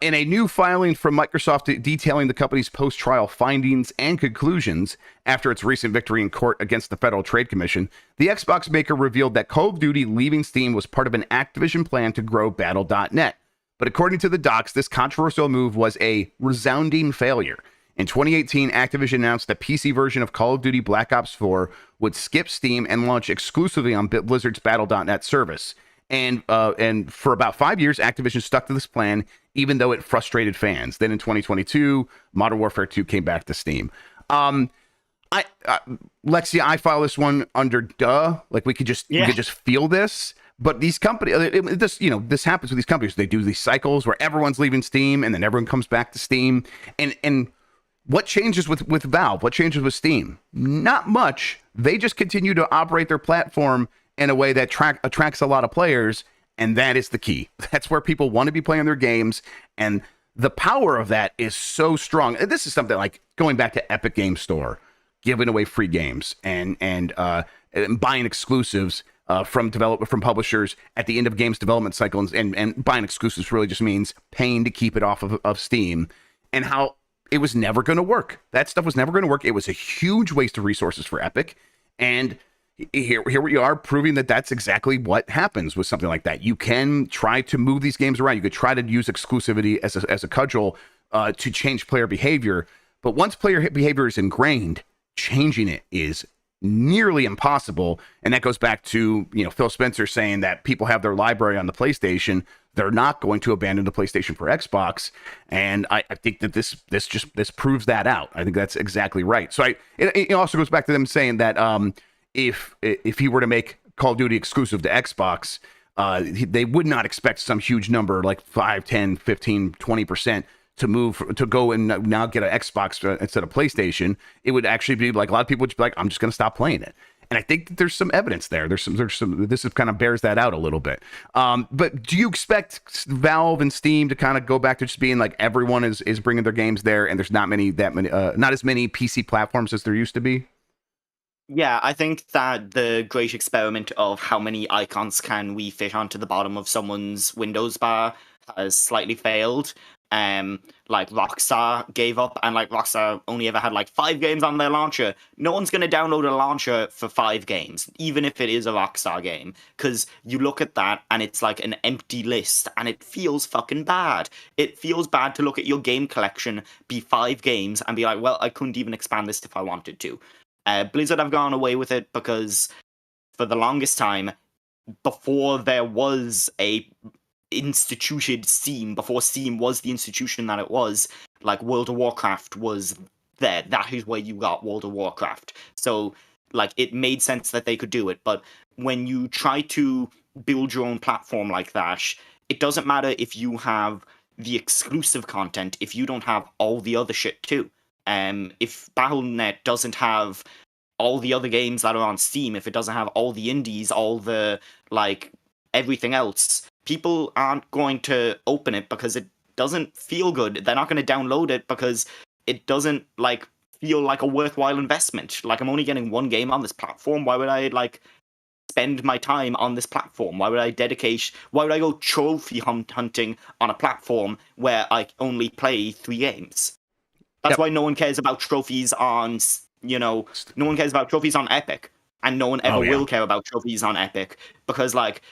In a new filing from Microsoft detailing the company's post-trial findings and conclusions after its recent victory in court against the Federal Trade Commission, the Xbox maker revealed that Call of Duty leaving Steam was part of an Activision plan to grow Battle.net. But according to the docs, this controversial move was a resounding failure. In 2018, Activision announced the PC version of Call of Duty Black Ops 4 would skip Steam and launch exclusively on Blizzard's Battle.net service. And for about 5 years, Activision stuck to this plan, even though it frustrated fans. Then in 2022, Modern Warfare 2 came back to Steam. Lexi, I file this one under duh. Like we could just feel this. But these companies, this happens with these companies. They do these cycles where everyone's leaving Steam and then everyone comes back to Steam. And what changes with Valve? What changes with Steam? Not much. They just continue to operate their platform in a way that attracts a lot of players, and that is the key. That's where people want to be playing their games, and the power of that is so strong. This is something like going back to Epic Game Store, giving away free games and buying exclusives from publishers at the end of games development cycles, and buying exclusives really just means paying to keep it off of Steam, and how it was never going to work. That stuff was never going to work. It was a huge waste of resources for Epic, and here we are proving that that's exactly what happens with something like that. You can try to move these games around. You could try to use exclusivity as a cudgel to change player behavior, but once player behavior is ingrained, changing it is nearly impossible. And that goes back to, Phil Spencer saying that people have their library on the PlayStation. They're not going to abandon the PlayStation for Xbox. And I think that this proves that out. I think that's exactly right. So it also goes back to them saying that if he were to make Call of Duty exclusive to Xbox, they would not expect some huge number like 5, 10, 15, 20% to go and now get an Xbox instead of PlayStation. It would actually be like a lot of people would be like, I'm just going to stop playing it. And I think that there's some evidence there. There's some. This kind of bears that out a little bit. But do you expect Valve and Steam to kind of go back to just being like everyone is bringing their games there, and there's not as many PC platforms as there used to be? Yeah, I think that the great experiment of how many icons can we fit onto the bottom of someone's Windows bar has slightly failed. Like Rockstar gave up, and like Rockstar only ever had like 5 games on their launcher. No one's going to download a launcher for 5 games, even if it is a Rockstar game, because you look at that and it's like an empty list, and it feels fucking bad. It feels bad to look at your game collection be 5 games and be like, well, I couldn't even expand this if I wanted to. Blizzard have gone away with it because for the longest time, before there was a instituted Steam, before Steam was the institution that it was, like World of Warcraft was there. That is where you got World of Warcraft. So like it made sense that they could do it. But when you try to build your own platform like that, it doesn't matter if you have the exclusive content if you don't have all the other shit too. If Battle.net doesn't have all the other games that are on Steam, if it doesn't have all the indies, all the like everything else, people aren't going to open it because it doesn't feel good. They're not going to download it because it doesn't like feel like a worthwhile investment. Like, I'm only getting 1 game on this platform. Why would I like spend my time on this platform? Why would I go trophy hunting on a platform where I only play 3 games? That's why no one cares about trophies on, no one cares about trophies on Epic, and no one ever will care about trophies on Epic, because like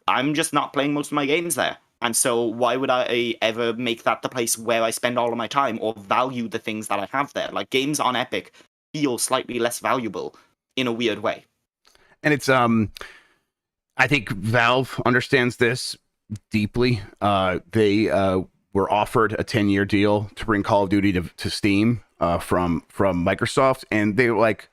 I'm just not playing most of my games there. And so why would I ever make that the place where I spend all of my time or value the things that I have there? Like, games on Epic feel slightly less valuable in a weird way. And it's I think Valve understands this deeply. They were offered a 10-year deal to bring Call of Duty to Steam from Microsoft, and they were like,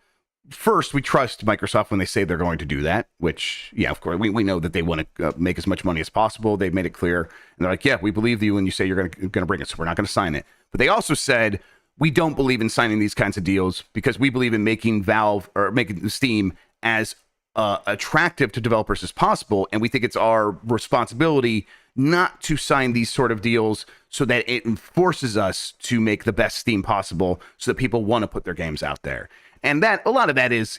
first, we trust Microsoft when they say they're going to do that, which, yeah, of course, we know that they want to make as much money as possible. They've made it clear, and they're like, yeah, we believe you when you say you're going to bring it, so we're not going to sign it. But they also said, we don't believe in signing these kinds of deals because we believe in making Steam as attractive to developers as possible, and we think it's our responsibility not to sign these sort of deals so that it forces us to make the best Steam possible so that people want to put their games out there. And that a lot of that is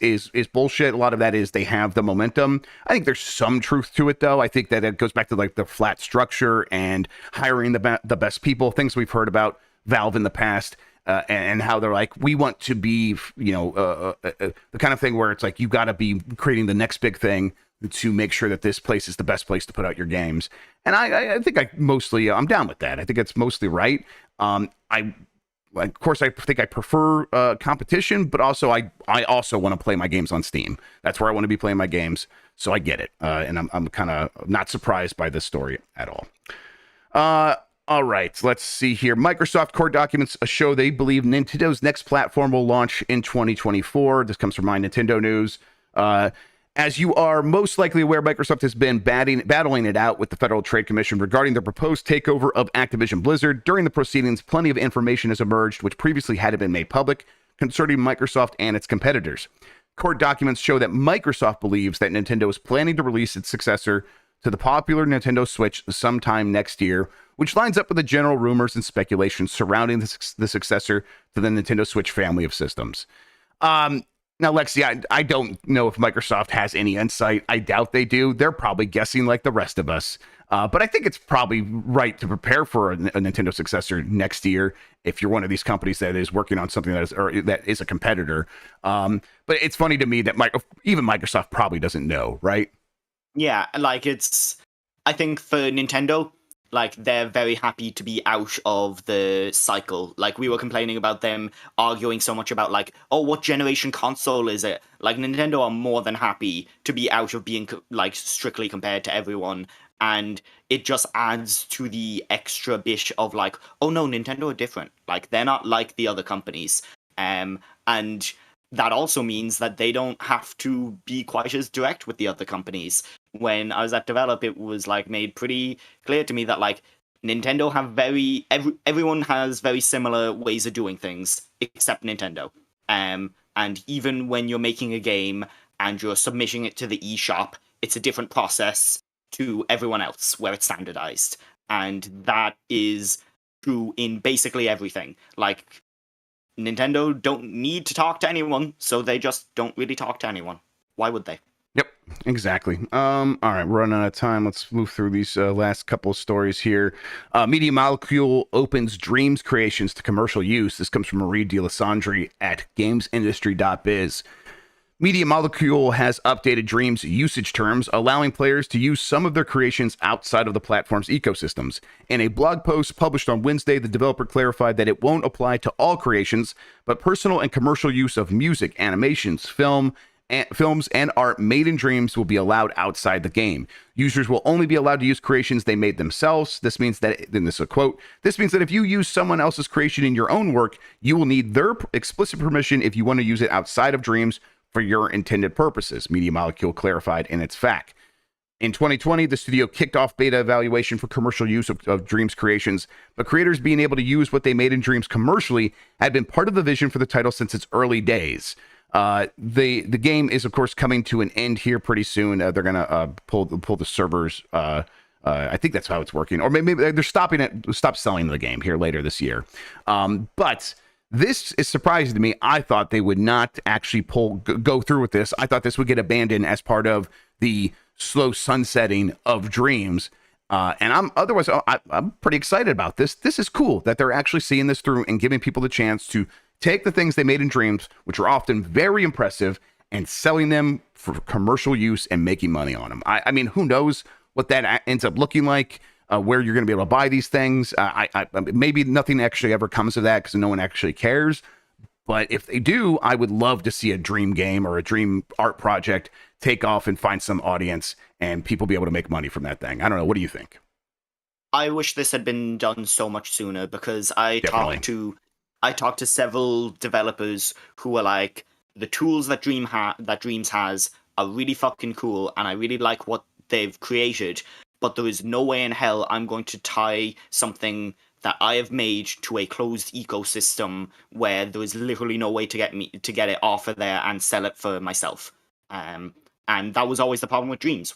bullshit. A lot of that is they have the momentum. I think there's some truth to it, though. I think that it goes back to like the flat structure and hiring the best people, things we've heard about Valve in the past, and how they're like, we want to be, the kind of thing where it's like you got to be creating the next big thing to make sure that this place is the best place to put out your games. And I think I'm down with that. I think it's mostly right. Of course, I think I prefer competition, but also I also want to play my games on Steam. That's where I want to be playing my games, so I get it. And I'm kind of not surprised by this story at all. All right, let's see here. Microsoft court documents show they believe Nintendo's next platform will launch in 2024. This comes from My Nintendo News. As you are most likely aware, Microsoft has been battling it out with the Federal Trade Commission regarding the proposed takeover of Activision Blizzard. During the proceedings, plenty of information has emerged, which previously hadn't been made public, concerning Microsoft and its competitors. Court documents show that Microsoft believes that Nintendo is planning to release its successor to the popular Nintendo Switch sometime next year, which lines up with the general rumors and speculation surrounding the successor to the Nintendo Switch family of systems. Now, Lexi, I don't know if Microsoft has any insight. I doubt they do. They're probably guessing like the rest of us. But I think it's probably right to prepare for a Nintendo successor next year if you're one of these companies that is working on something that is a competitor. But it's funny to me that even Microsoft probably doesn't know, right? Yeah, like I think for Nintendo, like they're very happy to be out of the cycle. Like we were complaining about them arguing so much about like, oh, what generation console is it? Like Nintendo are more than happy to be out of being like strictly compared to everyone. And it just adds to the extra bit of like, oh no, Nintendo are different. Like they're not like the other companies. And that also means that they don't have to be quite as direct with the other companies. When I was at Develop, it was like made pretty clear to me that like Nintendo have everyone has very similar ways of doing things except Nintendo. And even when you're making a game and you're submitting it to the eShop, it's a different process to everyone else where it's standardized. And that is true in basically everything. Like Nintendo don't need to talk to anyone, so they just don't really talk to anyone. Why would they? Yep, exactly. All right, we're running out of time. Let's move through these last couple of stories here. Media Molecule opens Dreams creations to commercial use. This comes from Marie DeLisandre at gamesindustry.biz. Media Molecule has updated Dreams usage terms, allowing players to use some of their creations outside of the platform's ecosystems. In a blog post published on Wednesday, the developer clarified that it won't apply to all creations, but personal and commercial use of music, animations, films, and art made in Dreams will be allowed outside the game. Users will only be allowed to use creations they made themselves. This means that, and this is a quote, this means that if you use someone else's creation in your own work, you will need their explicit permission if you want to use it outside of Dreams for your intended purposes, Media Molecule clarified in its FAQ. In 2020, the studio kicked off beta evaluation for commercial use of Dreams creations, but creators being able to use what they made in Dreams commercially had been part of the vision for the title since its early days. The game is, of course, coming to an end here pretty soon. They're going to pull the servers. I think that's how it's working. Or maybe they're stop selling the game here later this year. But this is surprising to me. I thought they would not actually go through with this. I thought this would get abandoned as part of the slow sunsetting of Dreams. And I'm pretty excited about this. This is cool that they're actually seeing this through and giving people the chance to take the things they made in Dreams, which are often very impressive, and selling them for commercial use and making money on them. I mean, who knows what that ends up looking like? Where you're going to be able to buy these things. Maybe nothing actually ever comes of that because no one actually cares. But if they do, I would love to see a Dream game or a Dream art project take off and find some audience and people be able to make money from that thing. I don't know. What do you think? I wish this had been done so much sooner because I talked to several developers who were like, the tools that Dreams has are really fucking cool, and I really like what they've created. But there is no way in hell I'm going to tie something that I have made to a closed ecosystem where there is literally no way to get it off of there and sell it for myself. And that was always the problem with Dreams.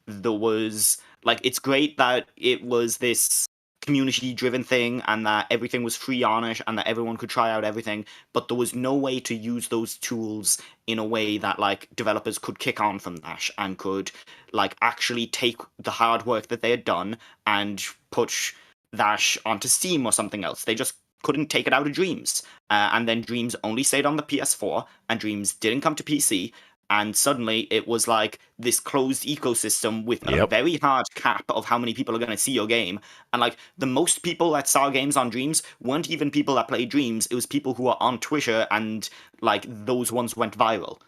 It's great that it was this community-driven thing and that everything was free on it and that everyone could try out everything, but there was no way to use those tools in a way that like developers could kick on from that and could like actually take the hard work that they had done and push that onto Steam or something else. They just couldn't take it out of Dreams. And then Dreams only stayed on the PS4 and Dreams didn't come to PC. And suddenly it was like this closed ecosystem with a very hard cap of how many people are going to see your game. And like the most people that saw games on Dreams weren't even people that played Dreams. It was people who were on Twitter, and like those ones went viral.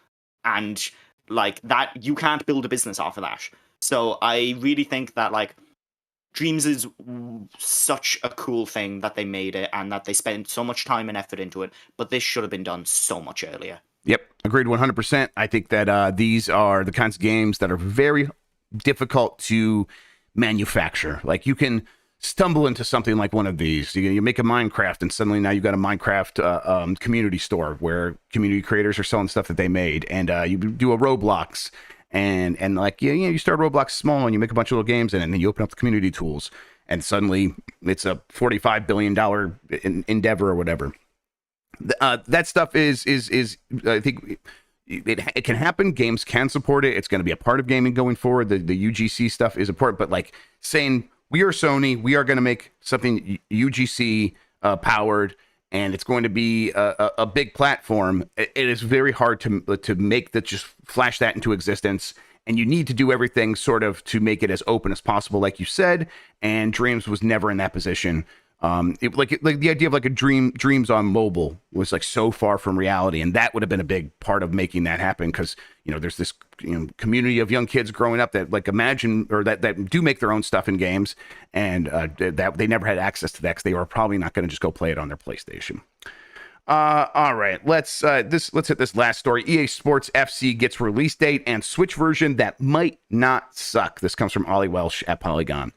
And like that, you can't build a business off of that. So I really think that like Dreams is such a cool thing that they made it and that they spent so much time and effort into it. But this should have been done so much earlier. Yep, agreed 100%. I think that these are the kinds of games that are very difficult to manufacture. Like you can stumble into something like one of these. You make a Minecraft, and suddenly now you've got a Minecraft community store where community creators are selling stuff that they made, and you do a Roblox, and like you start Roblox small, and you make a bunch of little games in it, and then you open up the community tools, and suddenly it's a $45 billion endeavor or whatever. That stuff is I think it can happen. Games can support it. It's going to be a part of gaming going forward. The UGC stuff is important, but like saying we are Sony, we are going to make something UGC powered, and it's going to be a big platform. It is very hard to make that, just flash that into existence. And you need to do everything sort of to make it as open as possible, like you said. And Dreams was never in that position. Like the idea of like a dreams on mobile was like so far from reality, and that would have been a big part of making that happen, because there's this community of young kids growing up that like imagine, or that do make their own stuff in games, and that they never had access to that because they were probably not going to just go play it on their PlayStation. All right, let's hit this last story. EA Sports FC gets release date and Switch version that might not suck. This comes from Ollie Welsh at Polygon.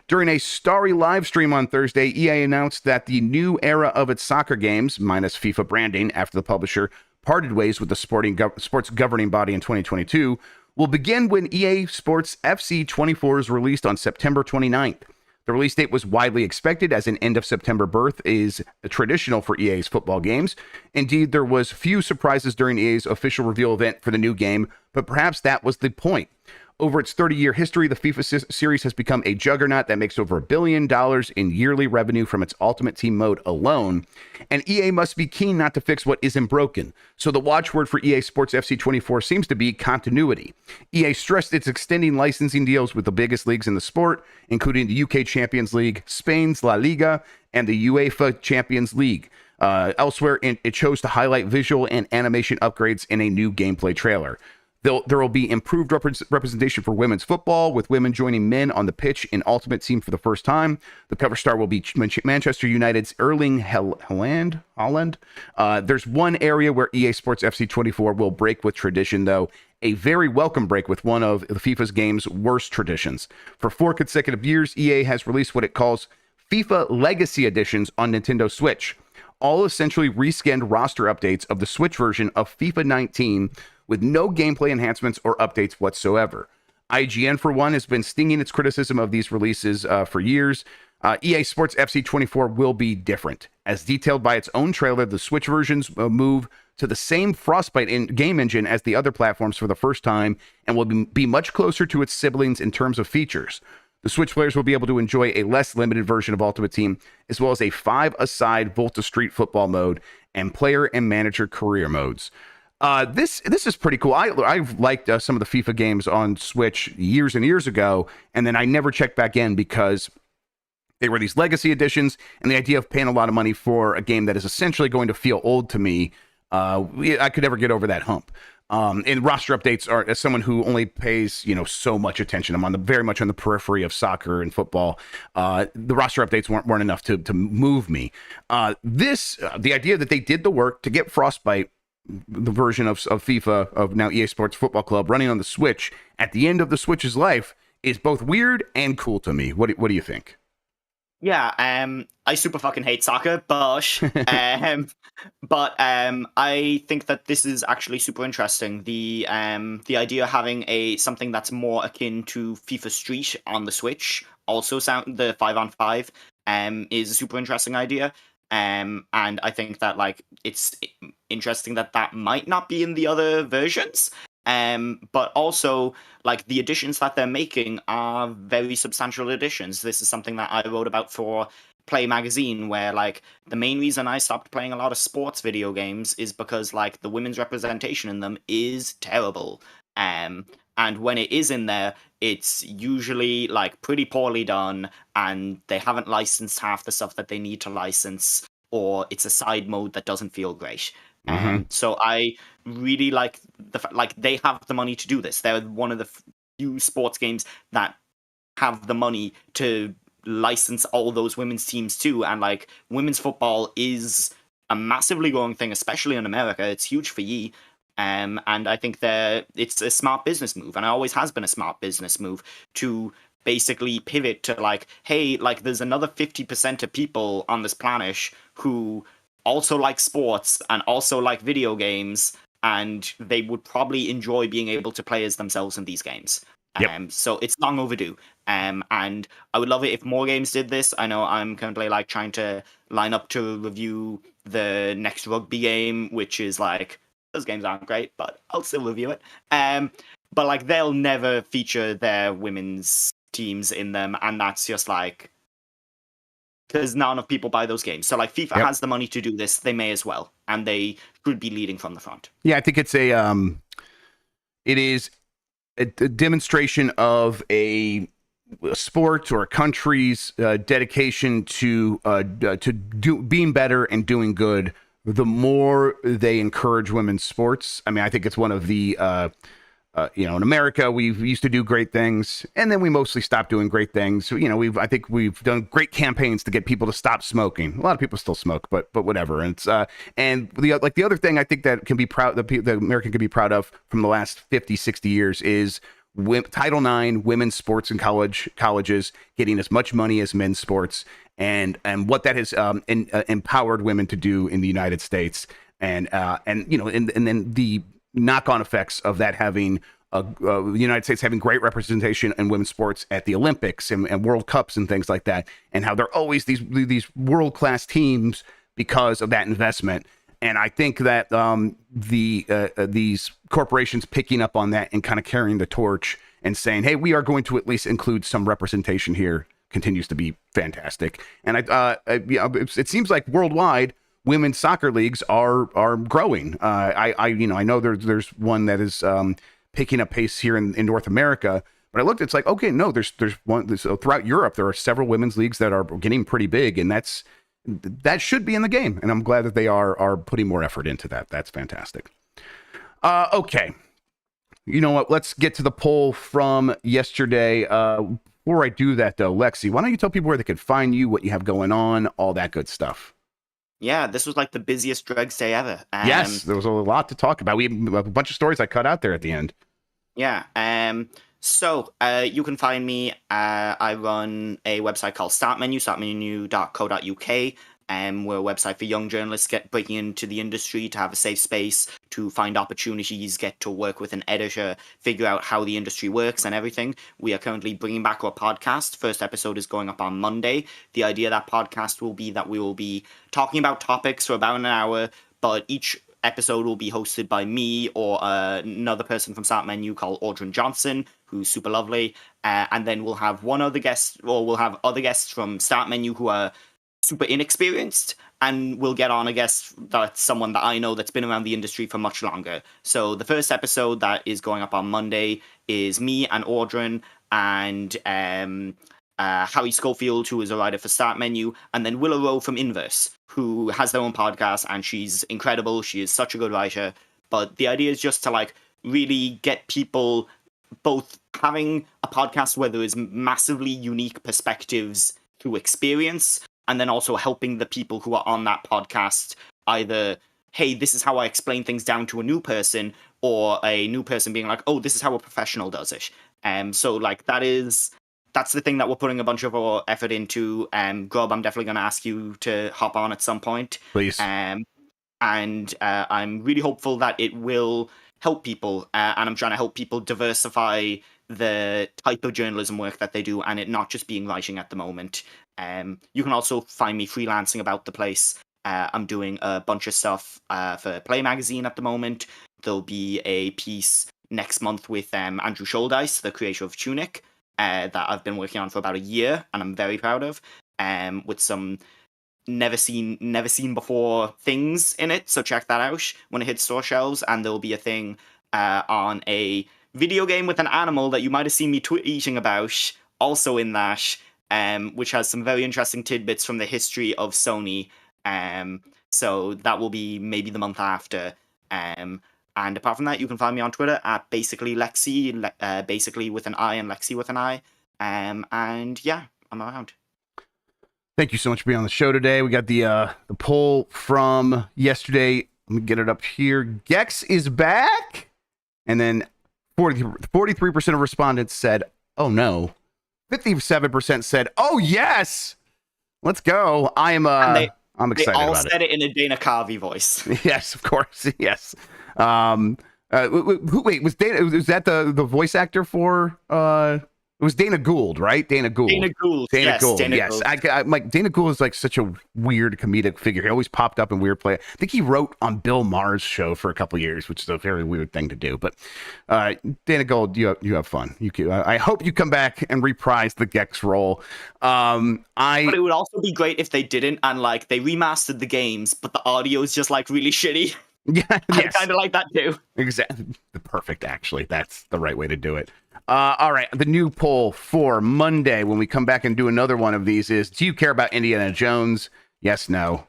During a starry live stream on Thursday, EA announced that the new era of its soccer games, minus FIFA branding after the publisher parted ways with the sports governing body in 2022, will begin when EA Sports FC 24 is released on September 29th. The release date was widely expected, as an end-of-September birth is traditional for EA's football games. Indeed, there was few surprises during EA's official reveal event for the new game, but perhaps that was the point. Over its 30-year history, the FIFA series has become a juggernaut that makes over $1 billion in yearly revenue from its Ultimate Team mode alone, and EA must be keen not to fix what isn't broken. So the watchword for EA Sports FC 24 seems to be continuity. EA stressed it's extending licensing deals with the biggest leagues in the sport, including the UK Champions League, Spain's La Liga, and the UEFA Champions League. Elsewhere, it chose to highlight visual and animation upgrades in a new gameplay trailer. There will be improved representation for women's football, with women joining men on the pitch in Ultimate Team for the first time. The cover star will be Manchester United's Erling Haaland. There's one area where EA Sports FC 24 will break with tradition, though, a very welcome break with one of the FIFA's game's worst traditions. For 4 consecutive years, EA has released what it calls FIFA Legacy Editions on Nintendo Switch, all essentially reskinned roster updates of the Switch version of FIFA 19, with no gameplay enhancements or updates whatsoever. IGN, for one, has been stinging its criticism of these releases for years. EA Sports FC 24 will be different. As detailed by its own trailer, the Switch versions move to the same Frostbite game engine as the other platforms for the first time, and will be much closer to its siblings in terms of features. The Switch players will be able to enjoy a less limited version of Ultimate Team, as well as a 5-a-side Volta Street football mode and player and manager career modes. This is pretty cool. I've liked some of the FIFA games on Switch years and years ago, and then I never checked back in because they were these legacy editions, and the idea of paying a lot of money for a game that is essentially going to feel old to me, I could never get over that hump. And roster updates are, as someone who only pays so much attention, I'm very much on the periphery of soccer and football. The roster updates weren't enough to move me. The idea that they did the work to get Frostbite, the version of FIFA, of now EA Sports Football Club, running on the Switch at the end of the Switch's life, is both weird and cool to me. What do you think? Yeah, I super fucking hate soccer, but I think that this is actually super interesting. The idea of having something that's more akin to FIFA Street on the Switch, also the 5-on-5, is a super interesting idea. And I think that it's interesting that might not be in the other versions. But also the additions that they're making are very substantial additions. This is something that I wrote about for Play Magazine, where the main reason I stopped playing a lot of sports video games is because the women's representation in them is terrible. And when it is in there, it's usually pretty poorly done, and they haven't licensed half the stuff that they need to license, or it's a side mode that doesn't feel great. So I really like they have the money to do this. They're one of the few sports games that have the money to license all those women's teams too. And women's football is a massively growing thing, especially in America. It's huge for ye. And I think that it's a smart business move, and it always has been a smart business move to basically pivot to like, hey, like there's another 50% of people on this planet who also like sports and also like video games, and they would probably enjoy being able to play as themselves in these games. Yep. So it's long overdue. And I would love it if more games did this. I know I'm currently like trying to line up to review the next rugby game, which is like, those games aren't great, but I'll still review it. But like they'll never feature their women's teams in them, and that's just like because not enough people buy those games. So like FIFA has the money to do this, they may as well, and they should be leading from the front. Yeah, I think it's it is a demonstration of a sport or a country's dedication to being better and doing good. The more they encourage women's sports, I mean, I think it's one of the in America, we used to do great things, and then we mostly stopped doing great things. So, I think we've done great campaigns to get people to stop smoking. A lot of people still smoke, but whatever. And it's and the other thing I think that can be proud, the American can be proud of from the last 50, 60 years is Title IX, women's sports in colleges getting as much money as men's sports, and what that has empowered women to do in the United States, and then the knock-on effects of that having the United States having great representation in women's sports at the Olympics and World Cups and things like that, and how they're always these world-class teams because of that investment. And I think that these corporations picking up on that and kind of carrying the torch and saying, hey, we are going to at least include some representation here continues to be fantastic. And it seems like worldwide, women's soccer leagues are growing. I know there's one that is picking up pace here in North America, but I looked, it's like, okay, no, there's one. So throughout Europe, there are several women's leagues that are getting pretty big, and that should be in the game. And I'm glad that they are putting more effort into that. That's fantastic. Okay. You know what? Let's get to the poll from yesterday. Before I do that, though, Lexi, why don't you tell people where they could find you, what you have going on, all that good stuff? Yeah, this was like the busiest Dregs day ever. Yes, there was a lot to talk about. We have a bunch of stories I cut out there at the end. Yeah. So you can find me. I run a website called startmenu.co.uk. We're a website for young journalists breaking into the industry, to have a safe space, to find opportunities, get to work with an editor, figure out how the industry works and everything. We are currently bringing back our podcast. First episode is going up on Monday. The idea of that podcast will be that we will be talking about topics for about an hour, but each episode will be hosted by me or another person from Start Menu called Audrey Johnson, who's super lovely. And then we'll have one other guest, or we'll have other guests from Start Menu who are super inexperienced, and we'll get on a guest that's someone that I know that's been around the industry for much longer. So the first episode that is going up on Monday is me and Audrey and Harry Schofield, who is a writer for Start Menu, and then Willow Rowe from Inverse, who has their own podcast, and she's incredible. She is such a good writer. But the idea is just to like really get people both having a podcast where there is massively unique perspectives through experience, and then also helping the people who are on that podcast either, hey, this is how I explain things down to a new person, or a new person being like, oh, this is how a professional does it. So like that's the thing that we're putting a bunch of our effort into. Grubb, I'm definitely going to ask you to hop on at some point. Please. And I'm really hopeful that it will help people. And I'm trying to help people diversify the type of journalism work that they do, and it not just being writing at the moment. You can also find me freelancing about the place. I'm doing a bunch of stuff for Play Magazine at the moment. There'll be a piece next month with Andrew Scholdice, the creator of Tunic, that I've been working on for about a year, and I'm very proud of, with some never seen before things in it. So check that out when it hits store shelves. And there'll be a thing on a video game with an animal that you might have seen me tweeting about, also in that, which has some very interesting tidbits from the history of Sony. So that will be maybe the month after. And apart from that, you can find me on Twitter at basically Lexi, basically with an I and Lexi with an I. And yeah, I'm around. Thank you so much for being on the show today. We got the poll from yesterday. Let me get it up here. Gex is back. And then 43% of respondents said, oh no. 57% said, oh yes. Let's go. I'm excited about it. They all said it in a Dana Carvey voice. Yes, of course. Yes. Wait, was that the voice actor for it was Dana Gould, right? Dana Gould. Dana Gould. Dana Gould. Dana yes. Gould. I like Dana Gould is like such a weird comedic figure. He always popped up in weird play. I think he wrote on Bill Maher's show for a couple years, which is a very weird thing to do. But Dana Gould, you have fun. I hope you come back and reprise the Gex role. But it would also be great if they didn't, and like they remastered the games, but the audio is just like really shitty. Yeah, I kind of like that too. Exactly. Perfect, actually. That's the right way to do it. All right. The new poll for Monday when we come back and do another one of these is, do you care about Indiana Jones? Yes, no.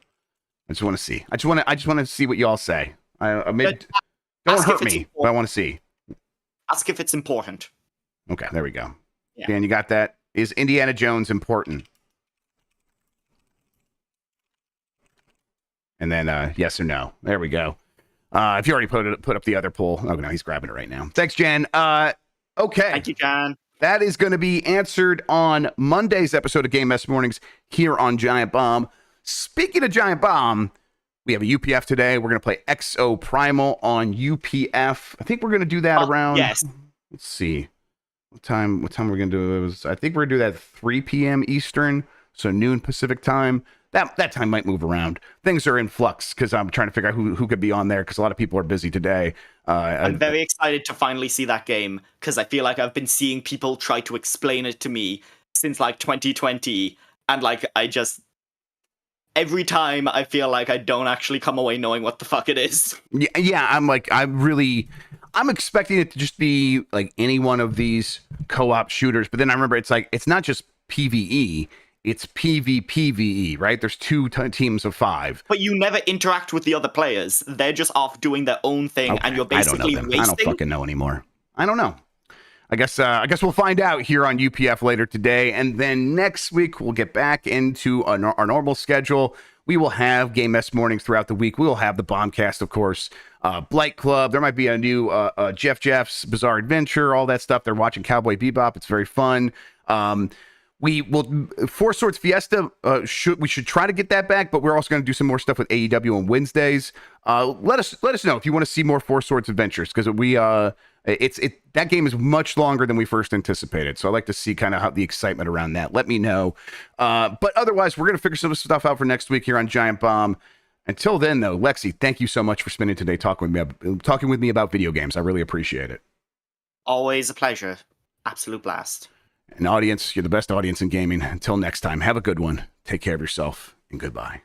I just want to see. I just want to see what y'all say. Don't hurt me, but I want to see. Ask if it's important. Okay, there we go. Yeah. Dan, you got that? Is Indiana Jones important? And then yes or no. There we go. If you already put up the other poll. Oh, no, he's grabbing it right now. Thanks, Jan. Okay. Thank you, Jan. That is going to be answered on Monday's episode of Game Mess Mornings here on Giant Bomb. Speaking of Giant Bomb, we have a UPF today. We're going to play XO Primal on UPF. I think we're going to do that around... Yes. Let's see. What time we're going to do it? I think we're going to do that at 3 p.m. Eastern, so noon Pacific time. That time might move around. Things are in flux because I'm trying to figure out who could be on there because a lot of people are busy today. I'm very excited to finally see that game because I feel like I've been seeing people try to explain it to me since like 2020, and like every time I feel like I don't actually come away knowing what the fuck it is. Yeah. I'm expecting it to just be like any one of these co-op shooters, but then I remember it's not just PvE. It's PvPvE, right? There's two teams of 5. But you never interact with the other players. They're just off doing their own thing, okay. And you're basically racing. I don't fucking know anymore. I don't know. I guess we'll find out here on UPF later today, and then next week we'll get back into our normal schedule. We will have Game Mess Mornings throughout the week. We will have the Bombcast, of course, Blight Club. There might be a new Jeff's Bizarre Adventure, all that stuff. They're watching Cowboy Bebop. It's very fun. We will Four Swords Fiesta. We should try to get that back, but we're also going to do some more stuff with AEW on Wednesdays. Let us know if you want to see more Four Swords Adventures because that game is much longer than we first anticipated. So I like to see kind of how the excitement around that. Let me know. But otherwise, we're going to figure some stuff out for next week here on Giant Bomb. Until then, though, Lexi, thank you so much for spending today talking with me about video games. I really appreciate it. Always a pleasure. Absolute blast. And audience, you're the best audience in gaming. Until next time, have a good one. Take care of yourself, and goodbye.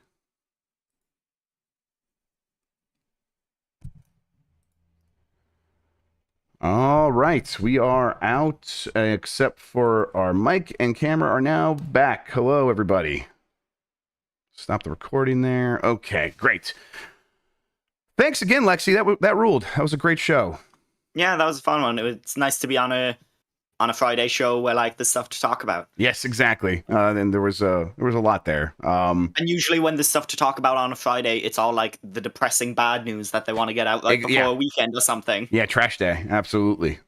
All right, we are out, except for our mic and camera are now back. Hello, everybody. Stop the recording there. Okay, great. Thanks again, Lexi. That ruled. That was a great show. Yeah, that was a fun one. It's nice to be on a Friday show where like there's stuff to talk about. Yes, exactly. And there was a lot there. And usually when there's stuff to talk about on a Friday, it's all like the depressing bad news that they want to get out like before a weekend or something. Yeah, trash day. Absolutely.